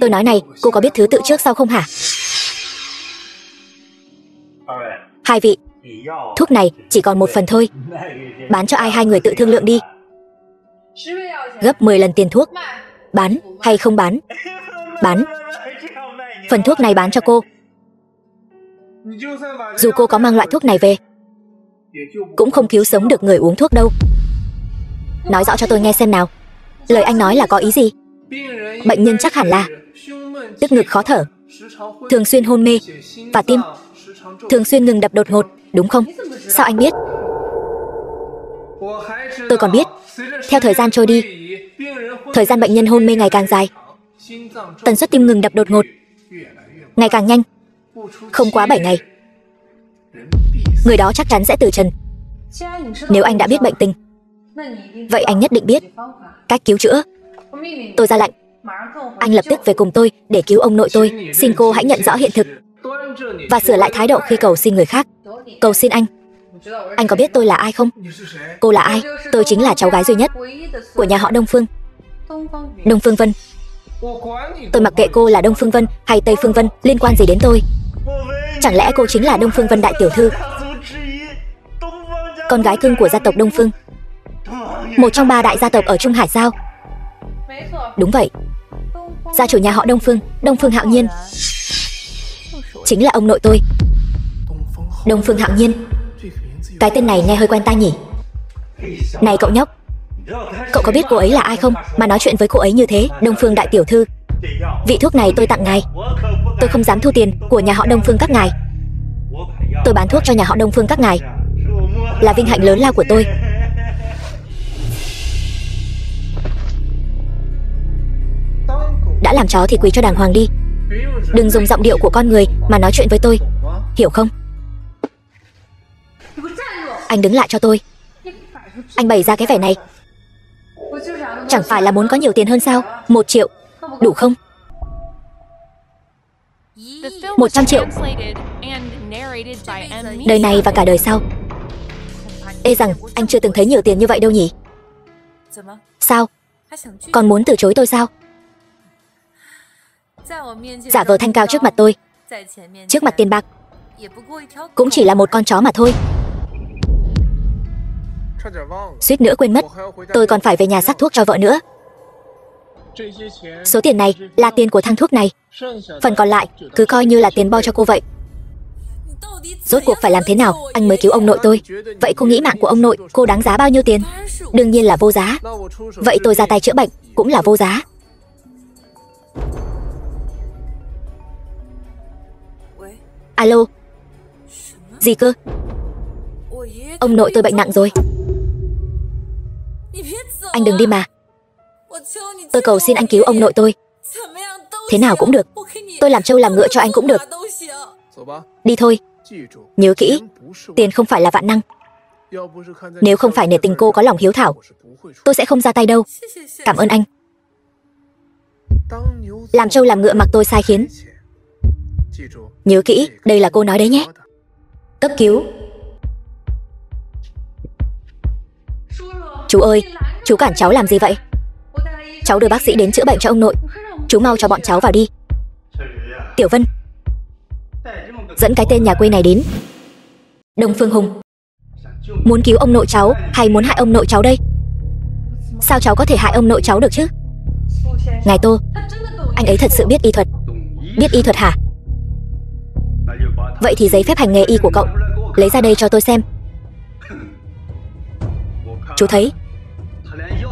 Speaker 1: Tôi nói này, cô có biết thứ tự trước sau không hả? Hai vị, thuốc này chỉ còn 1 phần thôi. Bán cho ai hai người tự thương lượng đi. Gấp 10 lần tiền thuốc. Bán hay không bán? Bán. Phần thuốc này bán cho cô. Dù cô có mang loại thuốc này về, cũng không cứu sống được người uống thuốc đâu. Nói rõ cho tôi nghe xem nào. Lời anh nói là có ý gì? Bệnh nhân chắc hẳn là tức ngực khó thở, thường xuyên hôn mê, và tim thường xuyên ngừng đập đột ngột, đúng không? Sao anh biết? Tôi còn biết, theo thời gian trôi đi, thời gian bệnh nhân hôn mê ngày càng dài, tần suất tim ngừng đập đột ngột ngày càng nhanh. Không quá 7 ngày, người đó chắc chắn sẽ từ trần. Nếu anh đã biết bệnh tình, vậy anh nhất định biết cách cứu chữa. Tôi ra lệnh, anh lập tức về cùng tôi để cứu ông nội tôi. Xin cô hãy nhận rõ hiện thực và sửa lại thái độ khi cầu xin người khác. Cầu xin anh. Anh có biết tôi là ai không? Cô là ai? Tôi chính là cháu gái duy nhất của nhà họ Đông Phương, Đông Phương Vân. Tôi mặc kệ cô là Đông Phương Vân hay Tây Phương Vân, liên quan gì đến tôi? Chẳng lẽ cô chính là Đông Phương Vân đại tiểu thư, con gái cưng của gia tộc Đông Phương, một trong 3 đại gia tộc ở Trung Hải sao? Đúng vậy. Gia chủ nhà họ Đông Phương, Đông Phương Hạo Nhiên, chính là ông nội tôi. Đông Phương Hạo Nhiên, cái tên này nghe hơi quen tai nhỉ? Này cậu nhóc, cậu có biết cô ấy là ai không mà nói chuyện với cô ấy như thế? Đông Phương đại tiểu thư, vị thuốc này tôi tặng ngài. Tôi không dám thu tiền của nhà họ Đông Phương các ngài. Tôi bán thuốc cho nhà họ Đông Phương các ngài là vinh hạnh lớn lao của tôi. Đã làm chó thì quỳ cho đàng hoàng đi. Đừng dùng giọng điệu của con người mà nói chuyện với tôi, hiểu không? Anh đứng lại cho tôi. Anh bày ra cái vẻ này chẳng phải là muốn có nhiều tiền hơn sao? 1 triệu, đủ không? 100 triệu. Đời này và cả đời sau. Ê rằng anh chưa từng thấy nhiều tiền như vậy đâu nhỉ? Sao? Còn muốn từ chối tôi sao? Giả vờ thanh cao trước mặt tôi, trước mặt tiền bạc, cũng chỉ là một con chó mà thôi. Suýt nữa quên mất, tôi còn phải về nhà sắc thuốc cho vợ nữa. Số tiền này là tiền của thang thuốc này, phần còn lại cứ coi như là tiền bo cho cô vậy. Rốt cuộc phải làm thế nào anh mới cứu ông nội tôi? Vậy cô nghĩ mạng của ông nội cô đáng giá bao nhiêu tiền? Đương nhiên là vô giá. Vậy tôi ra tay chữa bệnh cũng là vô giá. Alo. Gì cơ? Ông nội tôi bệnh nặng rồi. Anh đừng đi mà. Tôi cầu xin anh cứu ông nội tôi. Thế nào cũng được. Tôi làm trâu làm ngựa cho anh cũng được. Đi thôi. Nhớ kỹ, tiền không phải là vạn năng. Nếu không phải nể tình cô có lòng hiếu thảo, tôi sẽ không ra tay đâu. Cảm ơn anh. Làm trâu làm ngựa mặc tôi sai khiến. Nhớ kỹ, đây là cô nói đấy nhé. Cấp cứu. Chú ơi, chú cản cháu làm gì vậy? Cháu đưa bác sĩ đến chữa bệnh cho ông nội. Chú mau cho bọn cháu vào đi. Tiểu Vân, dẫn cái tên nhà quê này đến. Đông Phương Hùng, muốn cứu ông nội cháu hay muốn hại ông nội cháu đây? Sao cháu có thể hại ông nội cháu được chứ? Ngài Tô, anh ấy thật sự biết y thuật. Biết y thuật hả? Vậy thì giấy phép hành nghề y của cậu lấy ra đây cho tôi xem. Chú thấy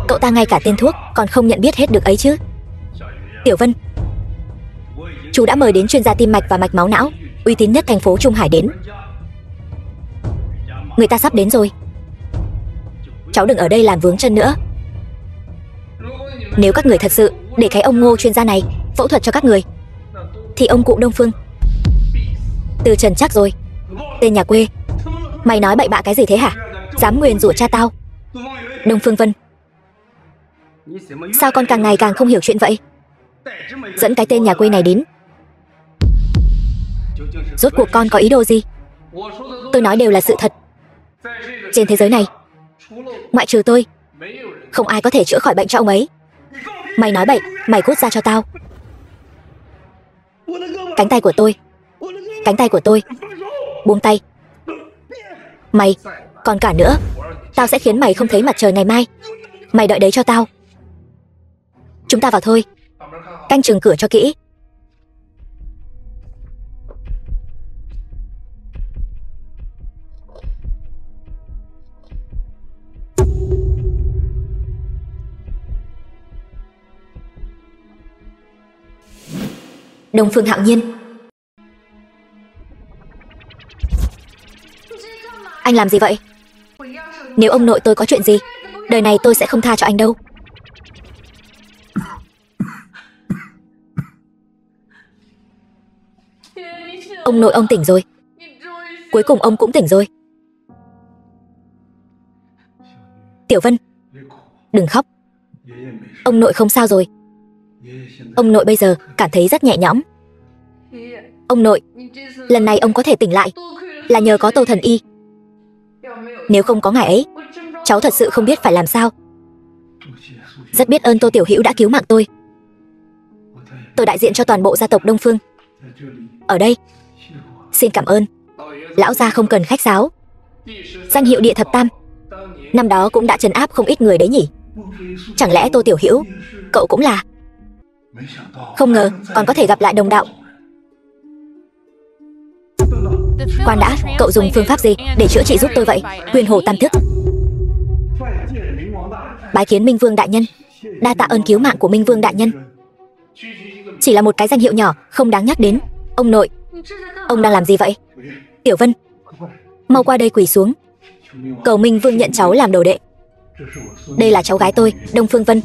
Speaker 1: cậu ta ngay cả tên thuốc còn không nhận biết hết được ấy chứ. Tiểu Vân, chú đã mời đến chuyên gia tim mạch và mạch máu não uy tín nhất thành phố Trung Hải đến. Người ta sắp đến rồi. Cháu đừng ở đây làm vướng chân nữa. Nếu các người thật sự để cái ông Ngô chuyên gia này phẫu thuật cho các người, thì ông cụ Đông Phương từ trần chắc rồi. Tên nhà quê, mày nói bậy bạ cái gì thế hả? Dám nguyền rủa cha tao. Đông Phương Vân, sao con càng ngày càng không hiểu chuyện vậy? Dẫn cái tên nhà quê này đến, rốt cuộc con có ý đồ gì? Tôi nói đều là sự thật. Trên thế giới này, ngoại trừ tôi, không ai có thể chữa khỏi bệnh cho ông ấy. Mày nói bậy, mày cút ra cho tao. Cánh tay của tôi, cánh tay của tôi. Buông tay. Mày, còn cả nữa, tao sẽ khiến mày không thấy mặt trời ngày mai. Mày đợi đấy cho tao. Chúng ta vào thôi. Canh chừng cửa cho kỹ. Đông Phương Hạo Nhiên, anh làm gì vậy? Nếu ông nội tôi có chuyện gì, đời này tôi sẽ không tha cho anh đâu. Ông nội ông tỉnh rồi. Cuối cùng ông cũng tỉnh rồi. Tiểu Vân, đừng khóc. Ông nội không sao rồi. Ông nội bây giờ cảm thấy rất nhẹ nhõm. Ông nội, lần này ông có thể tỉnh lại là nhờ có Tô Thần Y. Nếu không có ngài ấy, cháu thật sự không biết phải làm sao. Rất biết ơn Tô Tiểu Hữu đã cứu mạng tôi. Tôi đại diện cho toàn bộ gia tộc Đông Phương ở đây xin cảm ơn. Lão gia không cần khách sáo. Danh hiệu Địa Thập Tam năm đó cũng đã trấn áp không ít người đấy nhỉ? Chẳng lẽ Tô Tiểu Hữu cậu cũng là? Không ngờ còn có thể gặp lại đồng đạo. Khoan đã, cậu dùng phương pháp gì để chữa trị giúp tôi vậy? Huyền Hồ Tam Thức. Bái kiến Minh Vương đại nhân. Đa tạ ơn cứu mạng của Minh Vương đại nhân. Chỉ là một cái danh hiệu nhỏ, không đáng nhắc đến. Ông nội, ông đang làm gì vậy? Tiểu Vân, mau qua đây quỳ xuống, cầu Minh Vương nhận cháu làm đồ đệ. Đây là cháu gái tôi, Đông Phương Vân,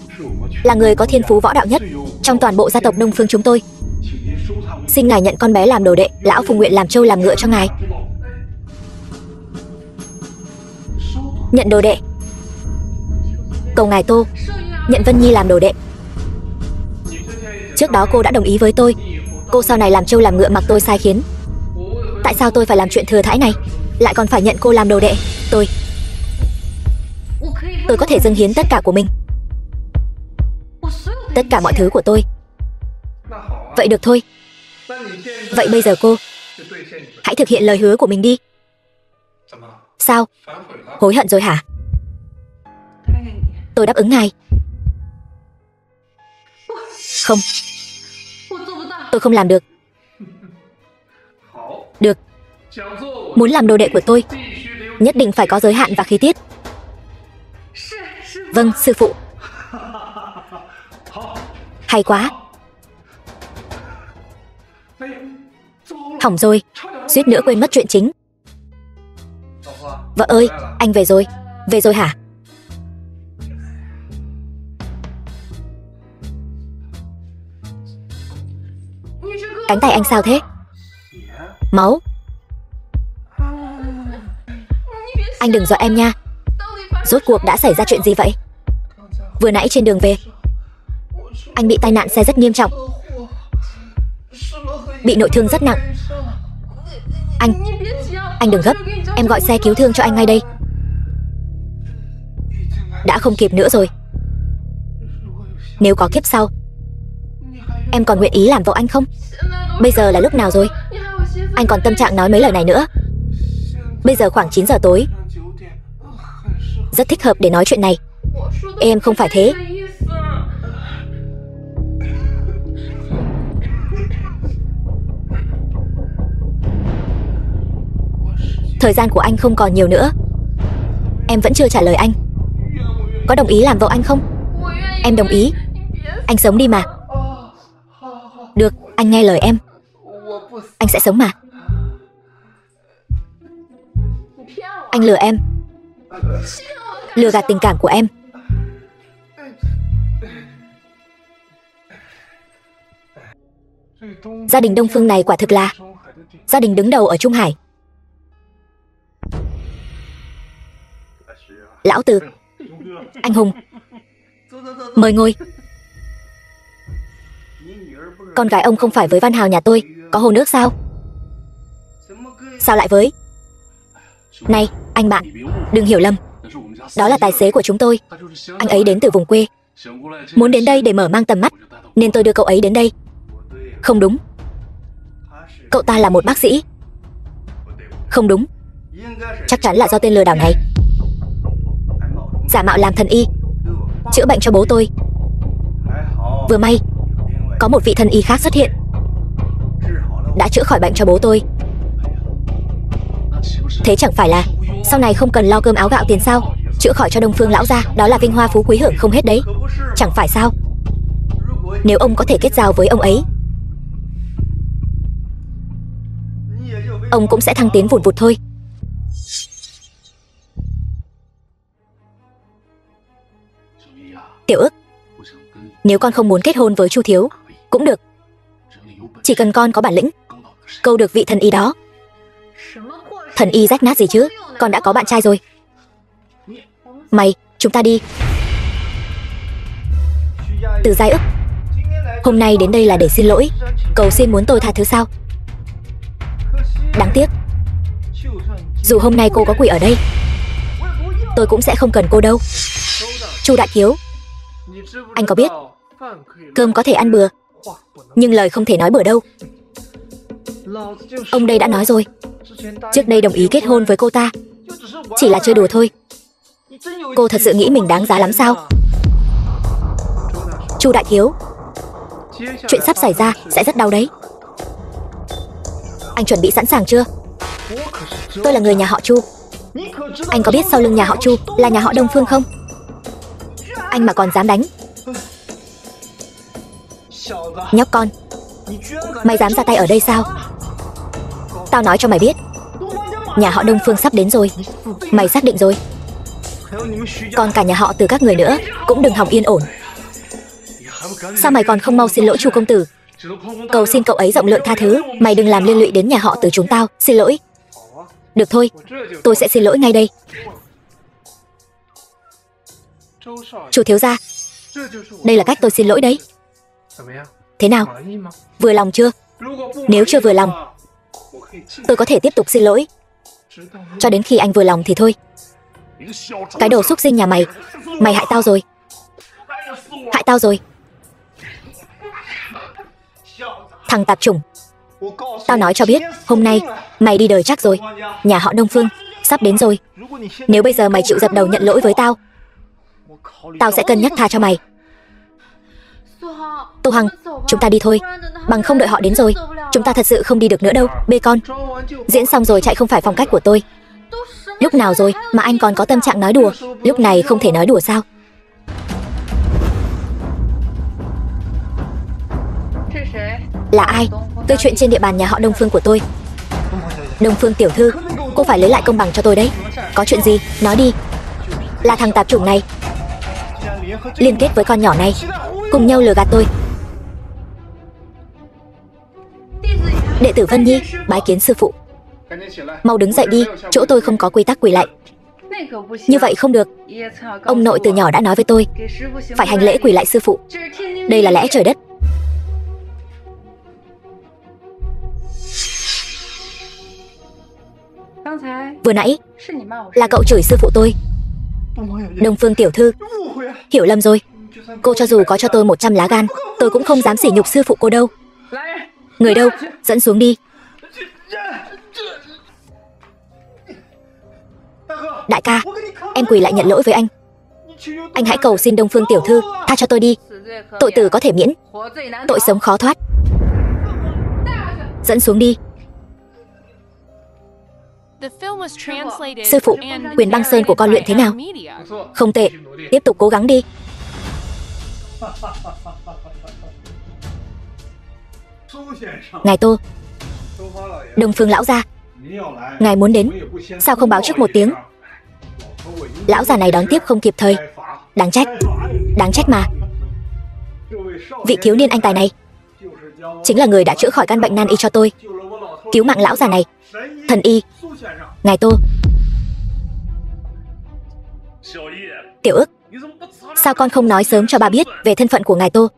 Speaker 1: là người có thiên phú võ đạo nhất trong toàn bộ gia tộc Đông Phương chúng tôi. Xin ngài nhận con bé làm đồ đệ. Lão Phù nguyện làm trâu làm ngựa cho ngài. Nhận đồ đệ. Cầu ngài Tô nhận Vân Nhi làm đồ đệ. Trước đó cô đã đồng ý với tôi, cô sau này làm trâu làm ngựa mặc tôi sai khiến. Tại sao tôi phải làm chuyện thừa thãi này, lại còn phải nhận cô làm đồ đệ? Tôi có thể dâng hiến tất cả của mình, tất cả mọi thứ của tôi. Vậy được thôi. Vậy bây giờ cô hãy thực hiện lời hứa của mình đi. Sao? Hối hận rồi hả? Tôi đáp ứng ngài. Không, tôi không làm được. Được. Muốn làm đồ đệ của tôi, nhất định phải có giới hạn và khí tiết. Vâng, sư phụ. Hay quá. Hỏng rồi, suýt nữa quên mất chuyện chính. Vợ ơi, anh về rồi. Về rồi hả? Cánh tay anh sao thế? Máu. Anh đừng dọa em nha. Rốt cuộc đã xảy ra chuyện gì vậy? Vừa nãy trên đường về, anh bị tai nạn xe rất nghiêm trọng, bị nội thương rất nặng. Anh đừng gấp, em gọi xe cứu thương cho anh ngay đây. Đã không kịp nữa rồi. Nếu có kiếp sau, em còn nguyện ý làm vợ anh không? Bây giờ là lúc nào rồi? Anh còn tâm trạng nói mấy lời này nữa? Bây giờ khoảng 9 giờ tối, rất thích hợp để nói chuyện này. Em không phải thế. Thời gian của anh không còn nhiều nữa. Em vẫn chưa trả lời anh. Có đồng ý làm vợ anh không? Em đồng ý. Anh sống đi mà. Được, anh nghe lời em. Anh sẽ sống mà. Anh lừa em. Lừa gạt tình cảm của em. Gia đình Đông Phương này quả thực là gia đình đứng đầu ở Trung Hải. Lão Từ, anh Hùng, mời ngồi. Con gái ông không phải với Văn Hào nhà tôi có hồ nước sao? Sao lại với? Này, anh bạn, đừng hiểu lầm. Đó là tài xế của chúng tôi. Anh ấy đến từ vùng quê, muốn đến đây để mở mang tầm mắt, nên tôi đưa cậu ấy đến đây. Không đúng. Cậu ta là một bác sĩ. Không đúng. Chắc chắn là do tên lừa đảo này giả mạo làm thần y, chữa bệnh cho bố tôi. Vừa may có một vị thần y khác xuất hiện, đã chữa khỏi bệnh cho bố tôi. Thế chẳng phải là sau này không cần lo cơm áo gạo tiền sao? Chữa khỏi cho Đông Phương lão gia, đó là vinh hoa phú quý hưởng không hết đấy. Chẳng phải sao? Nếu ông có thể kết giao với ông ấy, ông cũng sẽ thăng tiến vụt vụt thôi. Tiểu Ức, nếu con không muốn kết hôn với Chu thiếu cũng được, chỉ cần con có bản lĩnh câu được vị thần y đó. Thần y rách nát gì chứ, con đã có bạn trai rồi. Mày, chúng ta đi. Từ Giai Ức, hôm nay đến đây là để xin lỗi, cầu xin muốn tôi tha thứ sao? Đáng tiếc, dù hôm nay cô có quỳ ở đây, tôi cũng sẽ không cần cô đâu. Chu đại thiếu, anh có biết cơm có thể ăn bừa, nhưng lời không thể nói bừa đâu. Ông đây đã nói rồi, trước đây đồng ý kết hôn với cô ta chỉ là chơi đùa thôi. Cô thật sự nghĩ mình đáng giá lắm sao? Chu đại thiếu, chuyện sắp xảy ra sẽ rất đau đấy. Anh chuẩn bị sẵn sàng chưa? Tôi là người nhà họ Chu. Anh có biết sau lưng nhà họ Chu là nhà họ Đông Phương không? Anh mà còn dám đánh. Nhóc con, mày dám ra tay ở đây sao? Tao nói cho mày biết, nhà họ Đông Phương sắp đến rồi. Mày xác định rồi. Còn cả nhà họ Từ các người nữa cũng đừng hòng yên ổn. Sao mày còn không mau xin lỗi Chu công tử, cầu xin cậu ấy rộng lượng tha thứ. Mày đừng làm liên lụy đến nhà họ Từ chúng tao. Xin lỗi. Được thôi, tôi sẽ xin lỗi ngay đây. Chu thiếu gia, đây là cách tôi xin lỗi đấy. Thế nào, vừa lòng chưa? Nếu chưa vừa lòng, tôi có thể tiếp tục xin lỗi cho đến khi anh vừa lòng thì thôi. Cái đồ xúc sinh nhà mày, mày hại tao rồi. Hại tao rồi. Thằng tạp chủng, tao nói cho biết, hôm nay mày đi đời chắc rồi. Nhà họ Đông Phương sắp đến rồi. Nếu bây giờ mày chịu dập đầu nhận lỗi với tao, tao sẽ cân nhắc tha cho mày. Tô Hằng, chúng ta đi thôi, bằng không đợi họ đến rồi chúng ta thật sự không đi được nữa đâu. Bê con, diễn xong rồi chạy không phải phong cách của tôi. Lúc nào rồi mà anh còn có tâm trạng nói đùa? Lúc này không thể nói đùa sao? Là ai gây chuyện trên địa bàn nhà họ Đông Phương của tôi? Đông Phương tiểu thư, cô phải lấy lại công bằng cho tôi đấy. Có chuyện gì, nói đi. Là thằng tạp chủng này liên kết với con nhỏ này, cùng nhau lừa gạt tôi. Đệ tử Vân Nhi bái kiến sư phụ. Mau đứng dậy đi, chỗ tôi không có quy tắc quỳ lại. Như vậy không được. Ông nội từ nhỏ đã nói với tôi phải hành lễ quỳ lại sư phụ. Đây là lẽ trời đất. Vừa nãy là cậu chửi sư phụ tôi. Đông Phương tiểu thư, hiểu lầm rồi. Cô cho dù có cho tôi 100 lá gan, tôi cũng không dám sỉ nhục sư phụ cô đâu. Người đâu, dẫn xuống đi. Đại ca, em quỳ lại nhận lỗi với anh. Anh hãy cầu xin Đông Phương tiểu thư tha cho tôi đi. Tội tử có thể miễn, tội sống khó thoát. Dẫn xuống đi. Sư phụ, quyền băng sơn của con luyện thế nào? Không tệ, tiếp tục cố gắng đi. Ngài Tô, Đông Phương lão gia, ngài muốn đến, sao không báo trước một tiếng? Lão già này đón tiếp không kịp thời. Đáng trách mà. Vị thiếu niên anh tài này chính là người đã chữa khỏi căn bệnh nan y cho tôi, cứu mạng lão già này. Thần y, ngài Tô. Tiểu ức, sao con không nói sớm cho bà biết về thân phận của ngài Tô?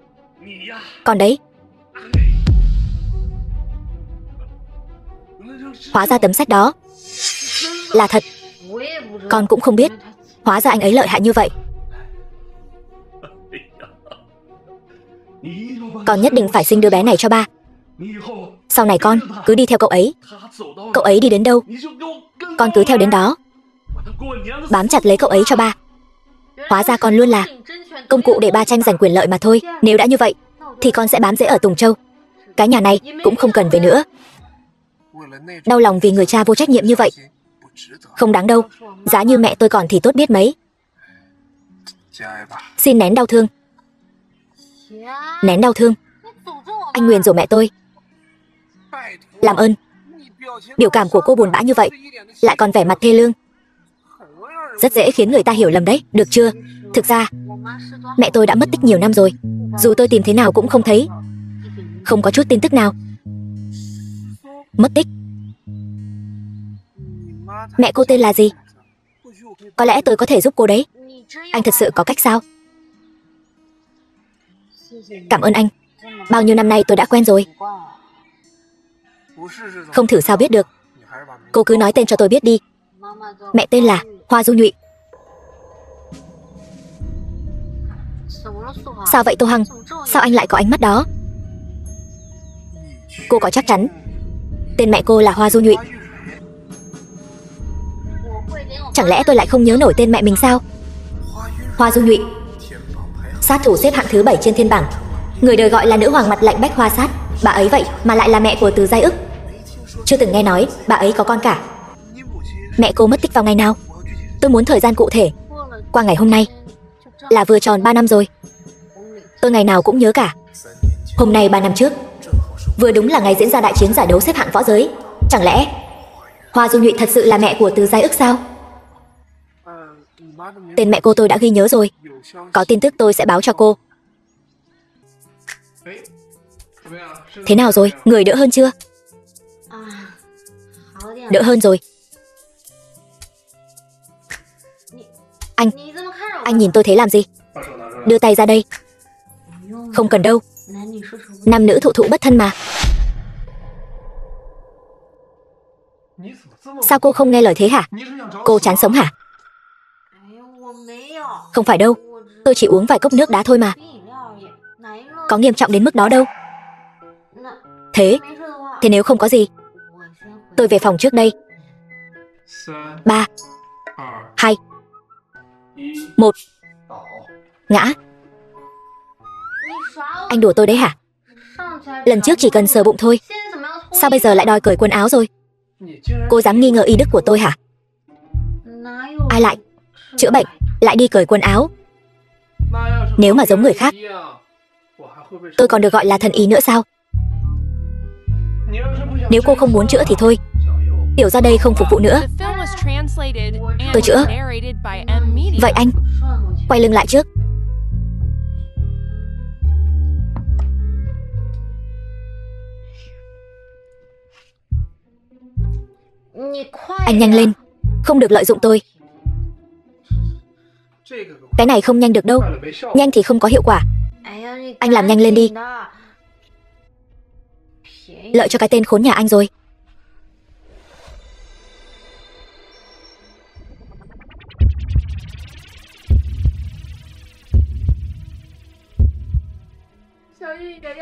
Speaker 1: Con đấy, hóa ra tấm sách đó là thật. Con cũng không biết, hóa ra anh ấy lợi hại như vậy. Con nhất định phải sinh đứa bé này cho ba. Sau này con cứ đi theo cậu ấy. Cậu ấy đi đến đâu, con cứ theo đến đó, bám chặt lấy cậu ấy cho ba. Hóa ra con luôn là công cụ để ba tranh giành quyền lợi mà thôi. Nếu đã như vậy thì con sẽ bám rễ ở Tùng Châu. Cái nhà này cũng không cần về nữa. Đau lòng vì người cha vô trách nhiệm như vậy, không đáng đâu. Giá như mẹ tôi còn thì tốt biết mấy. Xin nén đau thương. Nén đau thương. Anh nguyền rủa mẹ tôi. Làm ơn. Biểu cảm của cô buồn bã như vậy, lại còn vẻ mặt thê lương, rất dễ khiến người ta hiểu lầm đấy, được chưa? Thực ra mẹ tôi đã mất tích nhiều năm rồi. Dù tôi tìm thế nào cũng không thấy, không có chút tin tức nào. Mất tích. Mẹ cô tên là gì? Có lẽ tôi có thể giúp cô đấy. Anh thật sự có cách sao? Cảm ơn anh. Bao nhiêu năm nay tôi đã quen rồi. Không thử sao biết được. Cô cứ nói tên cho tôi biết đi. Mẹ tên là Hoa Du Nhụy. Sao vậy Tô Hằng? Sao anh lại có ánh mắt đó? Cô có chắc chắn tên mẹ cô là Hoa Du Nhụy? Chẳng lẽ tôi lại không nhớ nổi tên mẹ mình sao? Hoa Du Nhụy, sát thủ xếp hạng thứ 7 trên thiên bảng, người đời gọi là nữ hoàng mặt lạnh Bách Hoa Sát. Bà ấy vậy mà lại là mẹ của Từ Giai Ức. Chưa từng nghe nói bà ấy có con cả. Mẹ cô mất tích vào ngày nào? Tôi muốn thời gian cụ thể. Qua ngày hôm nay là vừa tròn 3 năm rồi. Tôi ngày nào cũng nhớ cả. Hôm nay 3 năm trước vừa đúng là ngày diễn ra đại chiến giải đấu xếp hạng võ giới. Chẳng lẽ Hoa Du Nhụy thật sự là mẹ của Từ Giai Ức sao? Tên mẹ cô tôi đã ghi nhớ rồi. Có tin tức tôi sẽ báo cho cô. Thế nào rồi? Người đỡ hơn chưa? Đỡ hơn rồi. Anh nhìn tôi thế làm gì? Đưa tay ra đây. Không cần đâu. Nam nữ thụ thụ bất thân mà. Sao cô không nghe lời thế hả? Cô chán sống hả? Không phải đâu. Tôi chỉ uống vài cốc nước đá thôi mà. Có nghiêm trọng đến mức đó đâu. Thế nếu không có gì, tôi về phòng trước đây. 3, 2, 1. Ngã. Anh đùa tôi đấy hả? Lần trước chỉ cần sờ bụng thôi, sao bây giờ lại đòi cởi quần áo rồi? Cô dám nghi ngờ y đức của tôi hả? Ai lại chữa bệnh lại đi cởi quần áo? Nếu mà giống người khác, tôi còn được gọi là thần y nữa sao? Nếu cô không muốn chữa thì thôi, Tiểu ra đây không phục vụ nữa. Tôi chữa. Vậy anh quay lưng lại trước. Anh nhanh lên, không được lợi dụng tôi. Cái này không nhanh được đâu. Nhanh thì không có hiệu quả. Anh làm nhanh lên đi. Lợi cho cái tên khốn nhà anh rồi.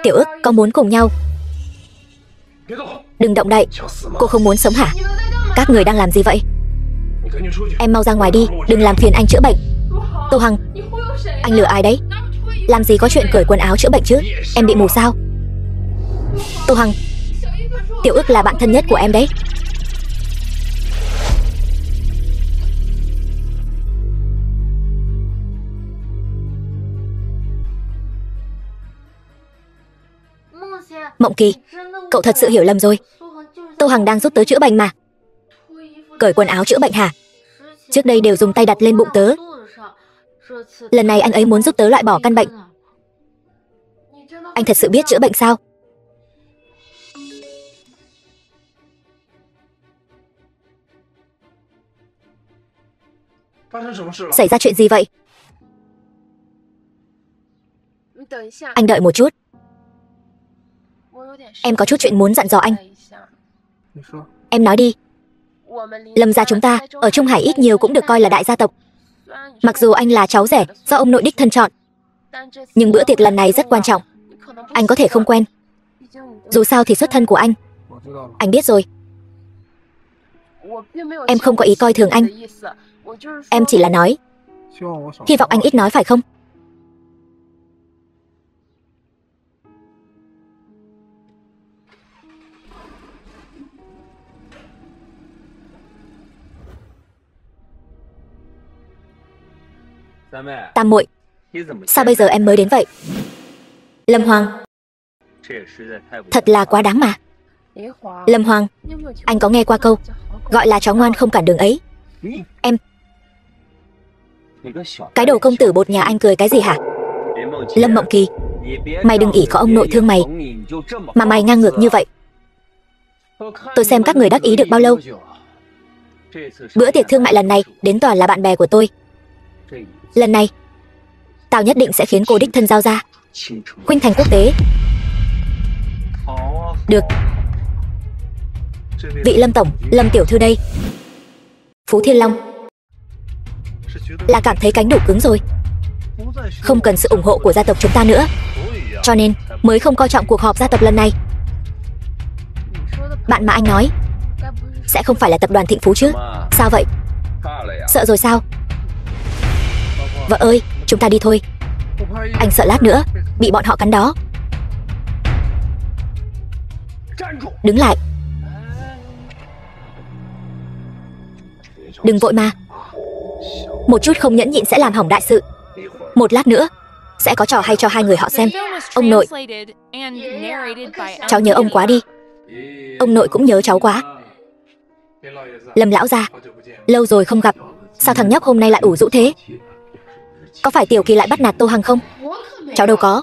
Speaker 1: Tiểu ức, có muốn cùng nhau? Đừng động đậy. Cô không muốn sống hả? Các người đang làm gì vậy? Em mau ra ngoài đi, đừng làm phiền anh chữa bệnh. Tô Hằng, anh lừa ai đấy? Làm gì có chuyện cởi quần áo chữa bệnh chứ? Em bị mù sao? Tô Hằng, Tiểu Ức là bạn thân nhất của em đấy. Mộng Kỳ, cậu thật sự hiểu lầm rồi. Tô Hằng đang giúp tớ chữa bệnh mà. Cởi quần áo chữa bệnh hả? Trước đây đều dùng tay đặt lên bụng tớ. Lần này anh ấy muốn giúp tớ loại bỏ căn bệnh. Anh thật sự biết chữa bệnh sao? Xảy ra chuyện gì vậy? Anh đợi một chút. Em có chút chuyện muốn dặn dò anh. Em nói đi. Lâm gia chúng ta ở Trung Hải ít nhiều cũng được coi là đại gia tộc. Mặc dù anh là cháu rể do ông nội đích thân chọn, nhưng bữa tiệc lần này rất quan trọng. Anh có thể không quen. Dù sao thì xuất thân của anh biết rồi. Em không có ý coi thường anh. Em chỉ là nói, hy vọng anh ít nói phải không? Tam muội, sao bây giờ em mới đến vậy? Lâm Hoàng, thật là quá đáng mà. Lâm Hoàng, anh có nghe qua câu gọi là chó ngoan không cản đường ấy? Em... Cái đồ công tử bột nhà anh cười cái gì hả? Lâm Mộng Kỳ, mày đừng ỷ có ông nội thương mày mà mày ngang ngược như vậy. Tôi xem các người đắc ý được bao lâu. Bữa tiệc thương mại lần này đến toàn là bạn bè của tôi. Lần này tao nhất định sẽ khiến cô đích thân giao ra khuynh thành quốc tế. Được. Vị Lâm tổng, Lâm tiểu thư đây. Phú Thiên Long là cảm thấy cánh đủ cứng rồi, không cần sự ủng hộ của gia tộc chúng ta nữa, cho nên mới không coi trọng cuộc họp gia tộc lần này. Bạn mà anh nói sẽ không phải là tập đoàn Thịnh Phú chứ? Sao vậy? Sợ rồi sao? Vợ ơi, chúng ta đi thôi. Anh sợ lát nữa bị bọn họ cắn đó. Đứng lại. Đừng vội mà. Một chút không nhẫn nhịn sẽ làm hỏng đại sự. Một lát nữa sẽ có trò hay cho hai người họ xem. Ông nội, cháu nhớ ông quá đi. Ông nội cũng nhớ cháu quá. Lâm lão gia, lâu rồi không gặp, sao thằng nhóc hôm nay lại ủ rũ thế? Có phải Tiểu Kỳ lại bắt nạt Tô Hằng không? Cháu đâu có.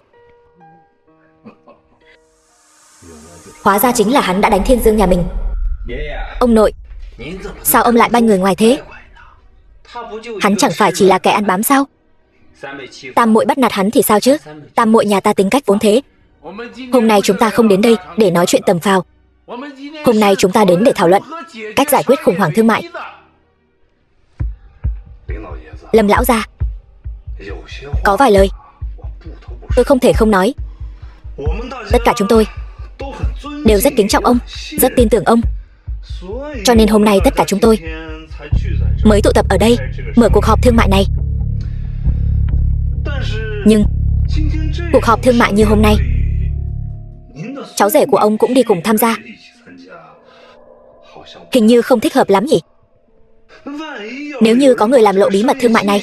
Speaker 1: Hóa ra chính là hắn đã đánh Thiên Dương nhà mình. Ông nội, sao ông lại banh người ngoài thế? Hắn chẳng phải chỉ là kẻ ăn bám sao? Tam muội bắt nạt hắn thì sao chứ? Tam muội nhà ta tính cách vốn thế. Hôm nay chúng ta không đến đây để nói chuyện tầm phào. Hôm nay chúng ta đến để thảo luận cách giải quyết khủng hoảng thương mại. Lâm lão gia, có vài lời tôi không thể không nói. Tất cả chúng tôi đều rất kính trọng ông, rất tin tưởng ông. Cho nên hôm nay tất cả chúng tôi mới tụ tập ở đây mở cuộc họp thương mại này. Nhưng cuộc họp thương mại như hôm nay, cháu rể của ông cũng đi cùng tham gia. Hình như không thích hợp lắm nhỉ? Nếu như có người làm lộ bí mật thương mại này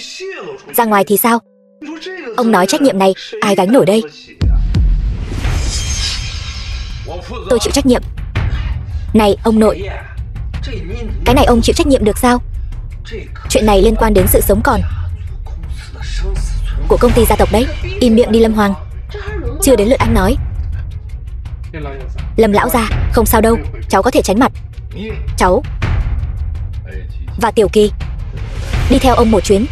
Speaker 1: ra ngoài thì sao? Ông nói trách nhiệm này ai gánh nổi đây? Tôi chịu trách nhiệm. Này ông nội, cái này ông chịu trách nhiệm được sao? Chuyện này liên quan đến sự sống còn của công ty gia tộc đấy. Im miệng đi Lâm Hoàng, chưa đến lượt anh nói. Lâm lão gia, không sao đâu, cháu có thể tránh mặt. Cháu và Tiểu Kỳ đi theo ông một chuyến.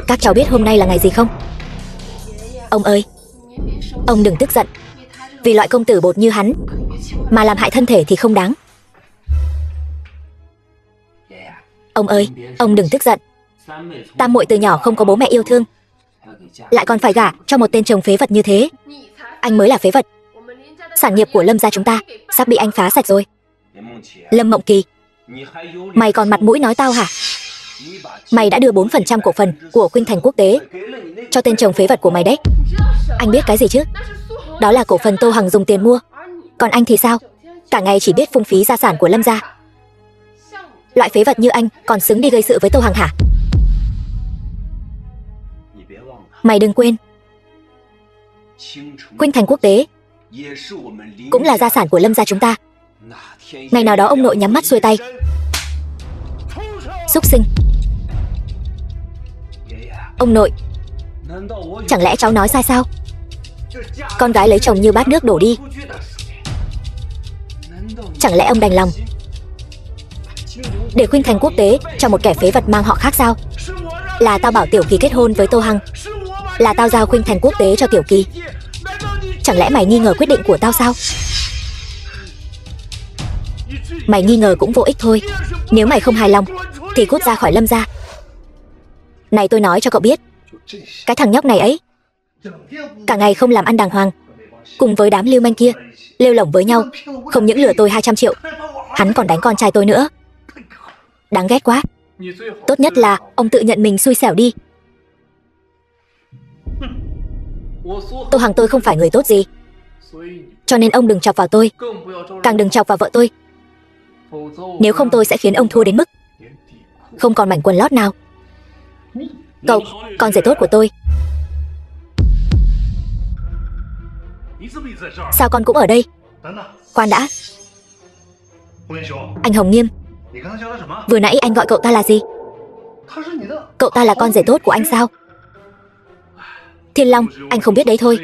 Speaker 1: Các cháu biết hôm nay là ngày gì không? Ông ơi, ông đừng tức giận. Vì loại công tử bột như hắn mà làm hại thân thể thì không đáng. Ông ơi, ông đừng tức giận. Tam muội từ nhỏ không có bố mẹ yêu thương, lại còn phải gả cho một tên chồng phế vật như thế. Anh mới là phế vật. Sản nghiệp của Lâm gia chúng ta sắp bị anh phá sạch rồi. Lâm Mộng Kỳ, mày còn mặt mũi nói tao hả? Mày đã đưa 4% cổ phần của Khuynh Thành Quốc tế cho tên chồng phế vật của mày đấy. Anh biết cái gì chứ? Đó là cổ phần Tô Hằng dùng tiền mua. Còn anh thì sao? Cả ngày chỉ biết phung phí gia sản của Lâm gia. Loại phế vật như anh còn xứng đi gây sự với Tô Hằng hả? Mày đừng quên, Khuynh Thành Quốc tế cũng là gia sản của Lâm gia chúng ta. Ngày nào đó ông nội nhắm mắt xuôi tay. Súc sinh. Ông nội, chẳng lẽ cháu nói sai sao? Con gái lấy chồng như bát nước đổ đi. Chẳng lẽ ông đành lòng để Khuynh Thành Quốc tế cho một kẻ phế vật mang họ khác sao? Là tao bảo Tiểu Kỳ kết hôn với Tô Hằng, là tao giao Khuynh Thành Quốc tế cho Tiểu Kỳ. Chẳng lẽ mày nghi ngờ quyết định của tao sao? Mày nghi ngờ cũng vô ích thôi. Nếu mày không hài lòng thì cút ra khỏi Lâm gia. Này tôi nói cho cậu biết, cái thằng nhóc này ấy cả ngày không làm ăn đàng hoàng, cùng với đám lưu manh kia lêu lổng với nhau, không những lừa tôi 200 triệu, hắn còn đánh con trai tôi nữa. Đáng ghét quá. Tốt nhất là ông tự nhận mình xui xẻo đi. Tô Hằng tôi không phải người tốt gì, cho nên ông đừng chọc vào tôi, càng đừng chọc vào vợ tôi. Nếu không tôi sẽ khiến ông thua đến mức không còn mảnh quần lót nào. Cậu, con rể tốt của tôi, sao con cũng ở đây? Khoan đã. Anh Hồng Nghiêm, vừa nãy anh gọi cậu ta là gì? Cậu ta là con rể tốt của anh sao? Thiên Long, anh không biết đấy thôi.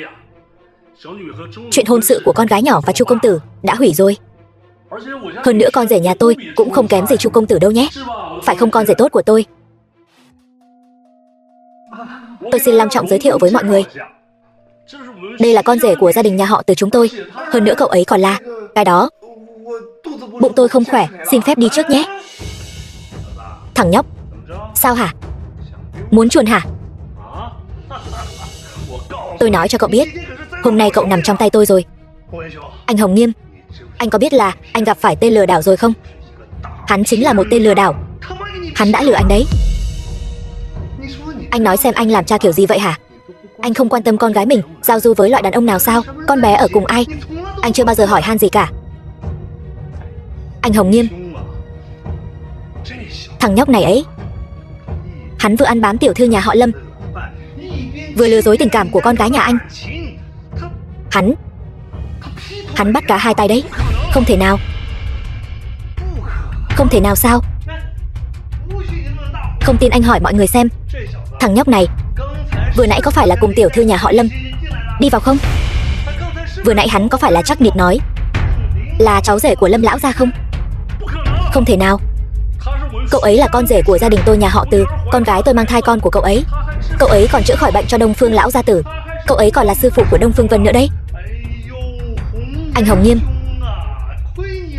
Speaker 1: Chuyện hôn sự của con gái nhỏ và Chu công tử đã hủy rồi. Hơn nữa con rể nhà tôi cũng không kém gì Chu công tử đâu nhé. Phải không con rể tốt của tôi? Tôi xin long trọng giới thiệu với mọi người, đây là con rể của gia đình nhà họ Từ chúng tôi. Hơn nữa cậu ấy còn là cái đó. Bụng tôi không khỏe, xin phép đi trước nhé. Thằng nhóc, sao hả? Muốn chuồn hả? Tôi nói cho cậu biết, hôm nay cậu nằm trong tay tôi rồi. Anh Hồng Nghiêm, anh có biết là anh gặp phải tên lừa đảo rồi không? Hắn chính là một tên lừa đảo. Hắn đã lừa anh đấy. Anh nói xem anh làm cha kiểu gì vậy hả? Anh không quan tâm con gái mình giao du với loại đàn ông nào sao? Con bé ở cùng ai? Anh chưa bao giờ hỏi han gì cả. Anh Hồng Nghiêm, thằng nhóc này ấy, hắn vừa ăn bám tiểu thư nhà họ Lâm, vừa lừa dối tình cảm của con gái nhà anh. Hắn bắt cả hai tay đấy. Không thể nào. Không thể nào sao? Không tin anh hỏi mọi người xem, thằng nhóc này vừa nãy có phải là cùng tiểu thư nhà họ Lâm đi vào không? Vừa nãy hắn có phải là chắc nịt nói là cháu rể của Lâm lão gia không? Không thể nào. Cậu ấy là con rể của gia đình tôi nhà họ Từ. Con gái tôi mang thai con của cậu ấy. Cậu ấy còn chữa khỏi bệnh cho Đông Phương lão gia tử. Cậu ấy còn là sư phụ của Đông Phương Vân nữa đấy. Anh Hồng Nghiêm,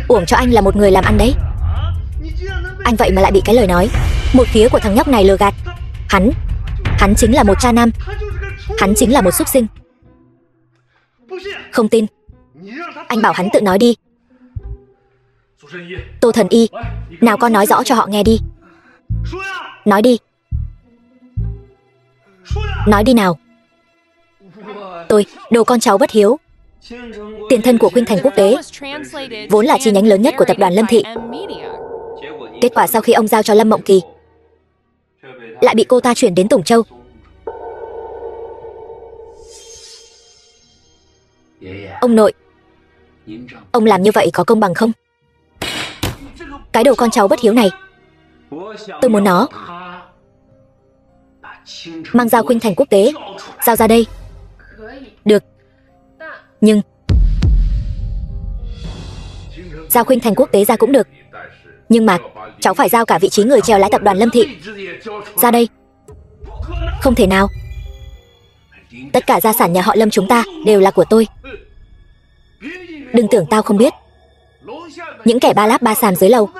Speaker 1: uổng cho anh là một người làm ăn đấy. Anh vậy mà lại bị cái lời nói một phía của thằng nhóc này lừa gạt. Hắn chính là một cha nam. Hắn chính là một súc sinh. Không tin, anh bảo hắn tự nói đi. Tô Thần Y, nào con nói rõ cho họ nghe đi. Nói đi. Nói đi nào. Tôi, đồ con cháu bất hiếu, tiền thân của Khuynh Thành Quốc tế, vốn là chi nhánh lớn nhất của tập đoàn Lâm Thị. Kết quả sau khi ông giao cho Lâm Mộng Kỳ, lại bị cô ta chuyển đến Tùng Châu. Ông nội, ông làm như vậy có công bằng không? Cái đồ con cháu bất hiếu này, tôi muốn nó mang giao Khuynh Thành Quốc tế giao ra đây. Được, nhưng giao Khuynh Thành Quốc tế ra cũng được, nhưng mà cháu phải giao cả vị trí người chèo lái tập đoàn Lâm Thị ra đây. Không thể nào. Tất cả gia sản nhà họ Lâm chúng ta đều là của tôi. Đừng tưởng tao không biết. Những kẻ ba láp ba xàm dưới lầu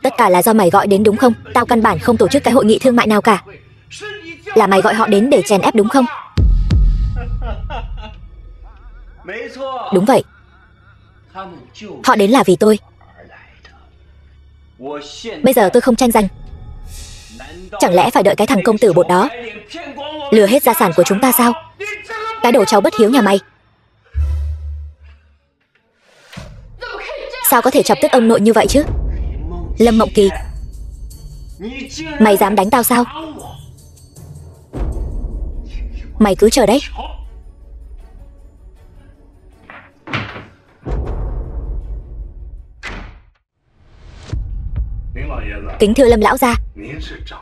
Speaker 1: Tất cả là do mày gọi đến đúng không? Tao căn bản không tổ chức cái hội nghị thương mại nào cả. Là mày gọi họ đến để chèn ép đúng không? Đúng vậy. Họ đến là vì tôi. Bây giờ tôi không tranh giành. Chẳng lẽ phải đợi cái thằng công tử bột đó lừa hết gia sản của chúng ta sao? Cái đồ cháu bất hiếu nhà mày. Sao có thể chọc tức ông nội như vậy chứ? Lâm Mộng Kỳ, mày dám đánh tao sao? Mày cứ chờ đấy. Kính thưa Lâm lão gia,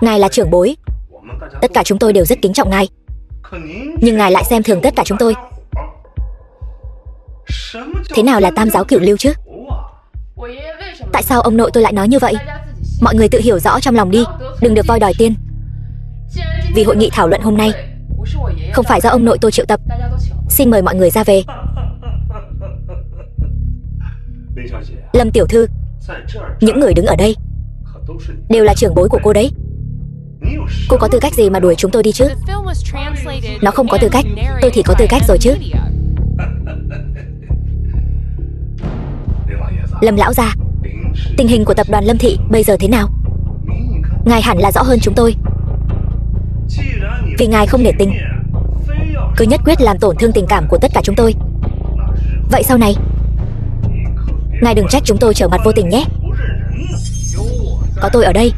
Speaker 1: ngài là trưởng bối, tất cả chúng tôi đều rất kính trọng ngài. Nhưng ngài lại xem thường tất cả chúng tôi. Thế nào là tam giáo cửu lưu chứ? Tại sao ông nội tôi lại nói như vậy? Mọi người tự hiểu rõ trong lòng đi, đừng được voi đòi tiên. Vì hội nghị thảo luận hôm nay không phải do ông nội tôi triệu tập. Xin mời mọi người ra về. Lâm tiểu thư, những người đứng ở đây đều là trưởng bối của cô đấy. Cô có tư cách gì mà đuổi chúng tôi đi chứ? Nó không có tư cách, tôi thì có tư cách rồi chứ. Lâm lão gia, tình hình của tập đoàn Lâm Thị bây giờ thế nào? Ngài hẳn là rõ hơn chúng tôi. Vì ngài không nể tình, cứ nhất quyết làm tổn thương tình cảm của tất cả chúng tôi. Vậy sau này ngài đừng trách chúng tôi trở mặt vô tình nhé. Có tôi ở đây,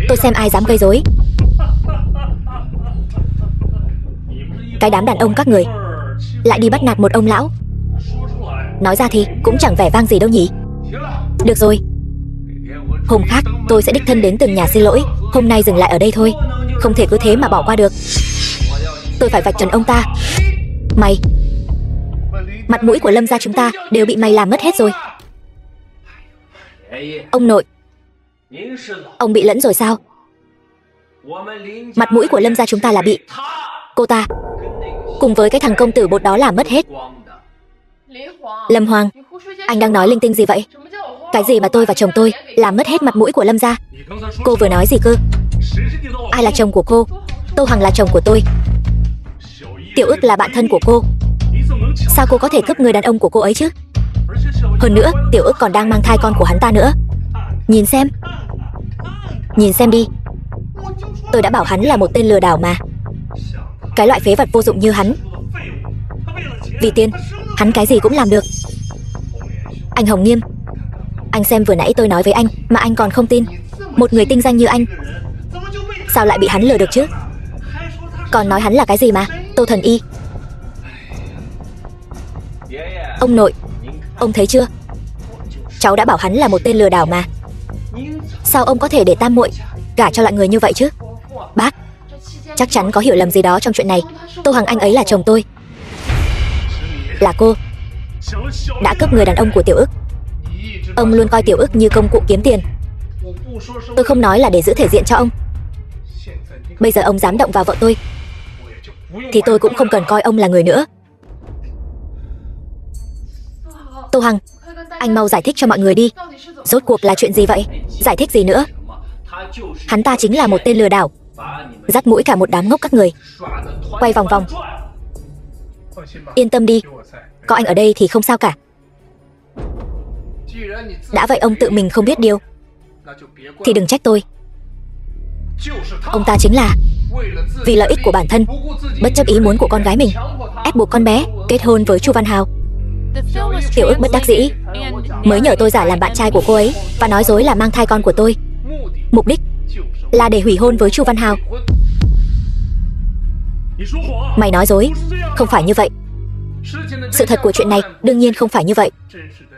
Speaker 1: tôi xem ai dám gây rối. Cái đám đàn ông các người lại đi bắt nạt một ông lão. Nói ra thì cũng chẳng vẻ vang gì đâu nhỉ. Được rồi, hôm khác tôi sẽ đích thân đến từng nhà xin lỗi. Hôm nay dừng lại ở đây thôi. Không thể cứ thế mà bỏ qua được. Tôi phải vạch trần ông ta. Mày, mặt mũi của Lâm gia chúng ta đều bị mày làm mất hết rồi. Ông nội, ông bị lẫn rồi sao? Mặt mũi của Lâm gia chúng ta là bị cô ta cùng với cái thằng công tử bột đó làm mất hết. Lâm Hoàng, anh đang nói linh tinh gì vậy? Cái gì mà tôi và chồng tôi làm mất hết mặt mũi của Lâm gia? Cô vừa nói gì cơ? Ai là chồng của cô? Tô Hằng là chồng của tôi. Tiểu Ức là bạn thân của cô. Sao cô có thể cướp người đàn ông của cô ấy chứ? Hơn nữa, Tiểu Ức còn đang mang thai con của hắn ta nữa. Nhìn xem. Nhìn xem đi. Tôi đã bảo hắn là một tên lừa đảo mà. Cái loại phế vật vô dụng như hắn, vì tiền, hắn cái gì cũng làm được. Anh Hồng Nghiêm, anh xem vừa nãy tôi nói với anh mà anh còn không tin. Một người tinh danh như anh sao lại bị hắn lừa được chứ? Còn nói hắn là cái gì mà Tô Thần Y. Ông nội, ông thấy chưa? Cháu đã bảo hắn là một tên lừa đảo mà. Sao ông có thể để tam muội gả cho loại người như vậy chứ? Bác, chắc chắn có hiểu lầm gì đó trong chuyện này. Tô Hằng anh ấy là chồng tôi. Là cô đã cướp người đàn ông của Tiểu Ức. Ông luôn coi Tiểu Ức như công cụ kiếm tiền. Tôi không nói là để giữ thể diện cho ông. Bây giờ ông dám động vào vợ tôi thì tôi cũng không cần coi ông là người nữa. Tô Hằng, anh mau giải thích cho mọi người đi. Rốt cuộc là chuyện gì vậy? Giải thích gì nữa? Hắn ta chính là một tên lừa đảo, dắt mũi cả một đám ngốc các người, quay vòng vòng. Yên tâm đi, có anh ở đây thì không sao cả. Đã vậy ông tự mình không biết điều thì đừng trách tôi. Ông ta chính là vì lợi ích của bản thân, bất chấp ý muốn của con gái mình, ép buộc con bé kết hôn với Chu Văn Hào. Tiểu Ức bất đắc dĩ mới nhờ tôi giả làm bạn trai của cô ấy và nói dối là mang thai con của tôi. Mục đích là để hủy hôn với Chu Văn Hào. Mày nói dối, không phải như vậy. Sự thật của chuyện này đương nhiên không phải như vậy.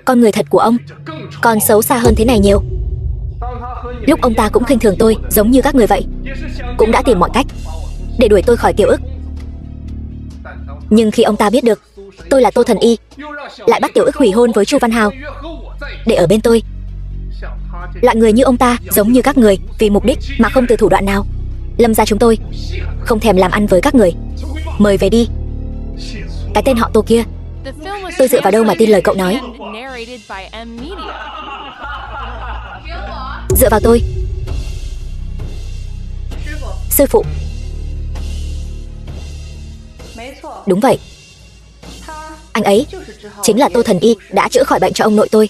Speaker 1: Con người thật của ông còn xấu xa hơn thế này nhiều. Lúc ông ta cũng khinh thường tôi giống như các người vậy, cũng đã tìm mọi cách để đuổi tôi khỏi Tiểu Ức. Nhưng khi ông ta biết được tôi là Tô Thần Y, lại bắt Tiểu Ức hủy hôn với Chu Văn Hào để ở bên tôi. Loại người như ông ta giống như các người vì mục đích mà không từ thủ đoạn nào. Lâm gia chúng tôi không thèm làm ăn với các người. Mời về đi. Cái tên họ Tô kia, tôi dựa vào đâu mà tin lời cậu nói? Dựa vào tôi. Sư phụ. Đúng vậy. Anh ấy chính là Tô Thần Y đã chữa khỏi bệnh cho ông nội tôi,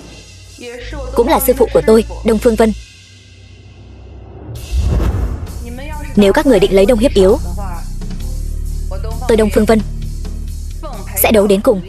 Speaker 1: cũng là sư phụ của tôi, Đông Phương Vân. Nếu các người định lấy Đông Hiếp yếu, tôi Đông Phương Vân sẽ đấu đến cùng.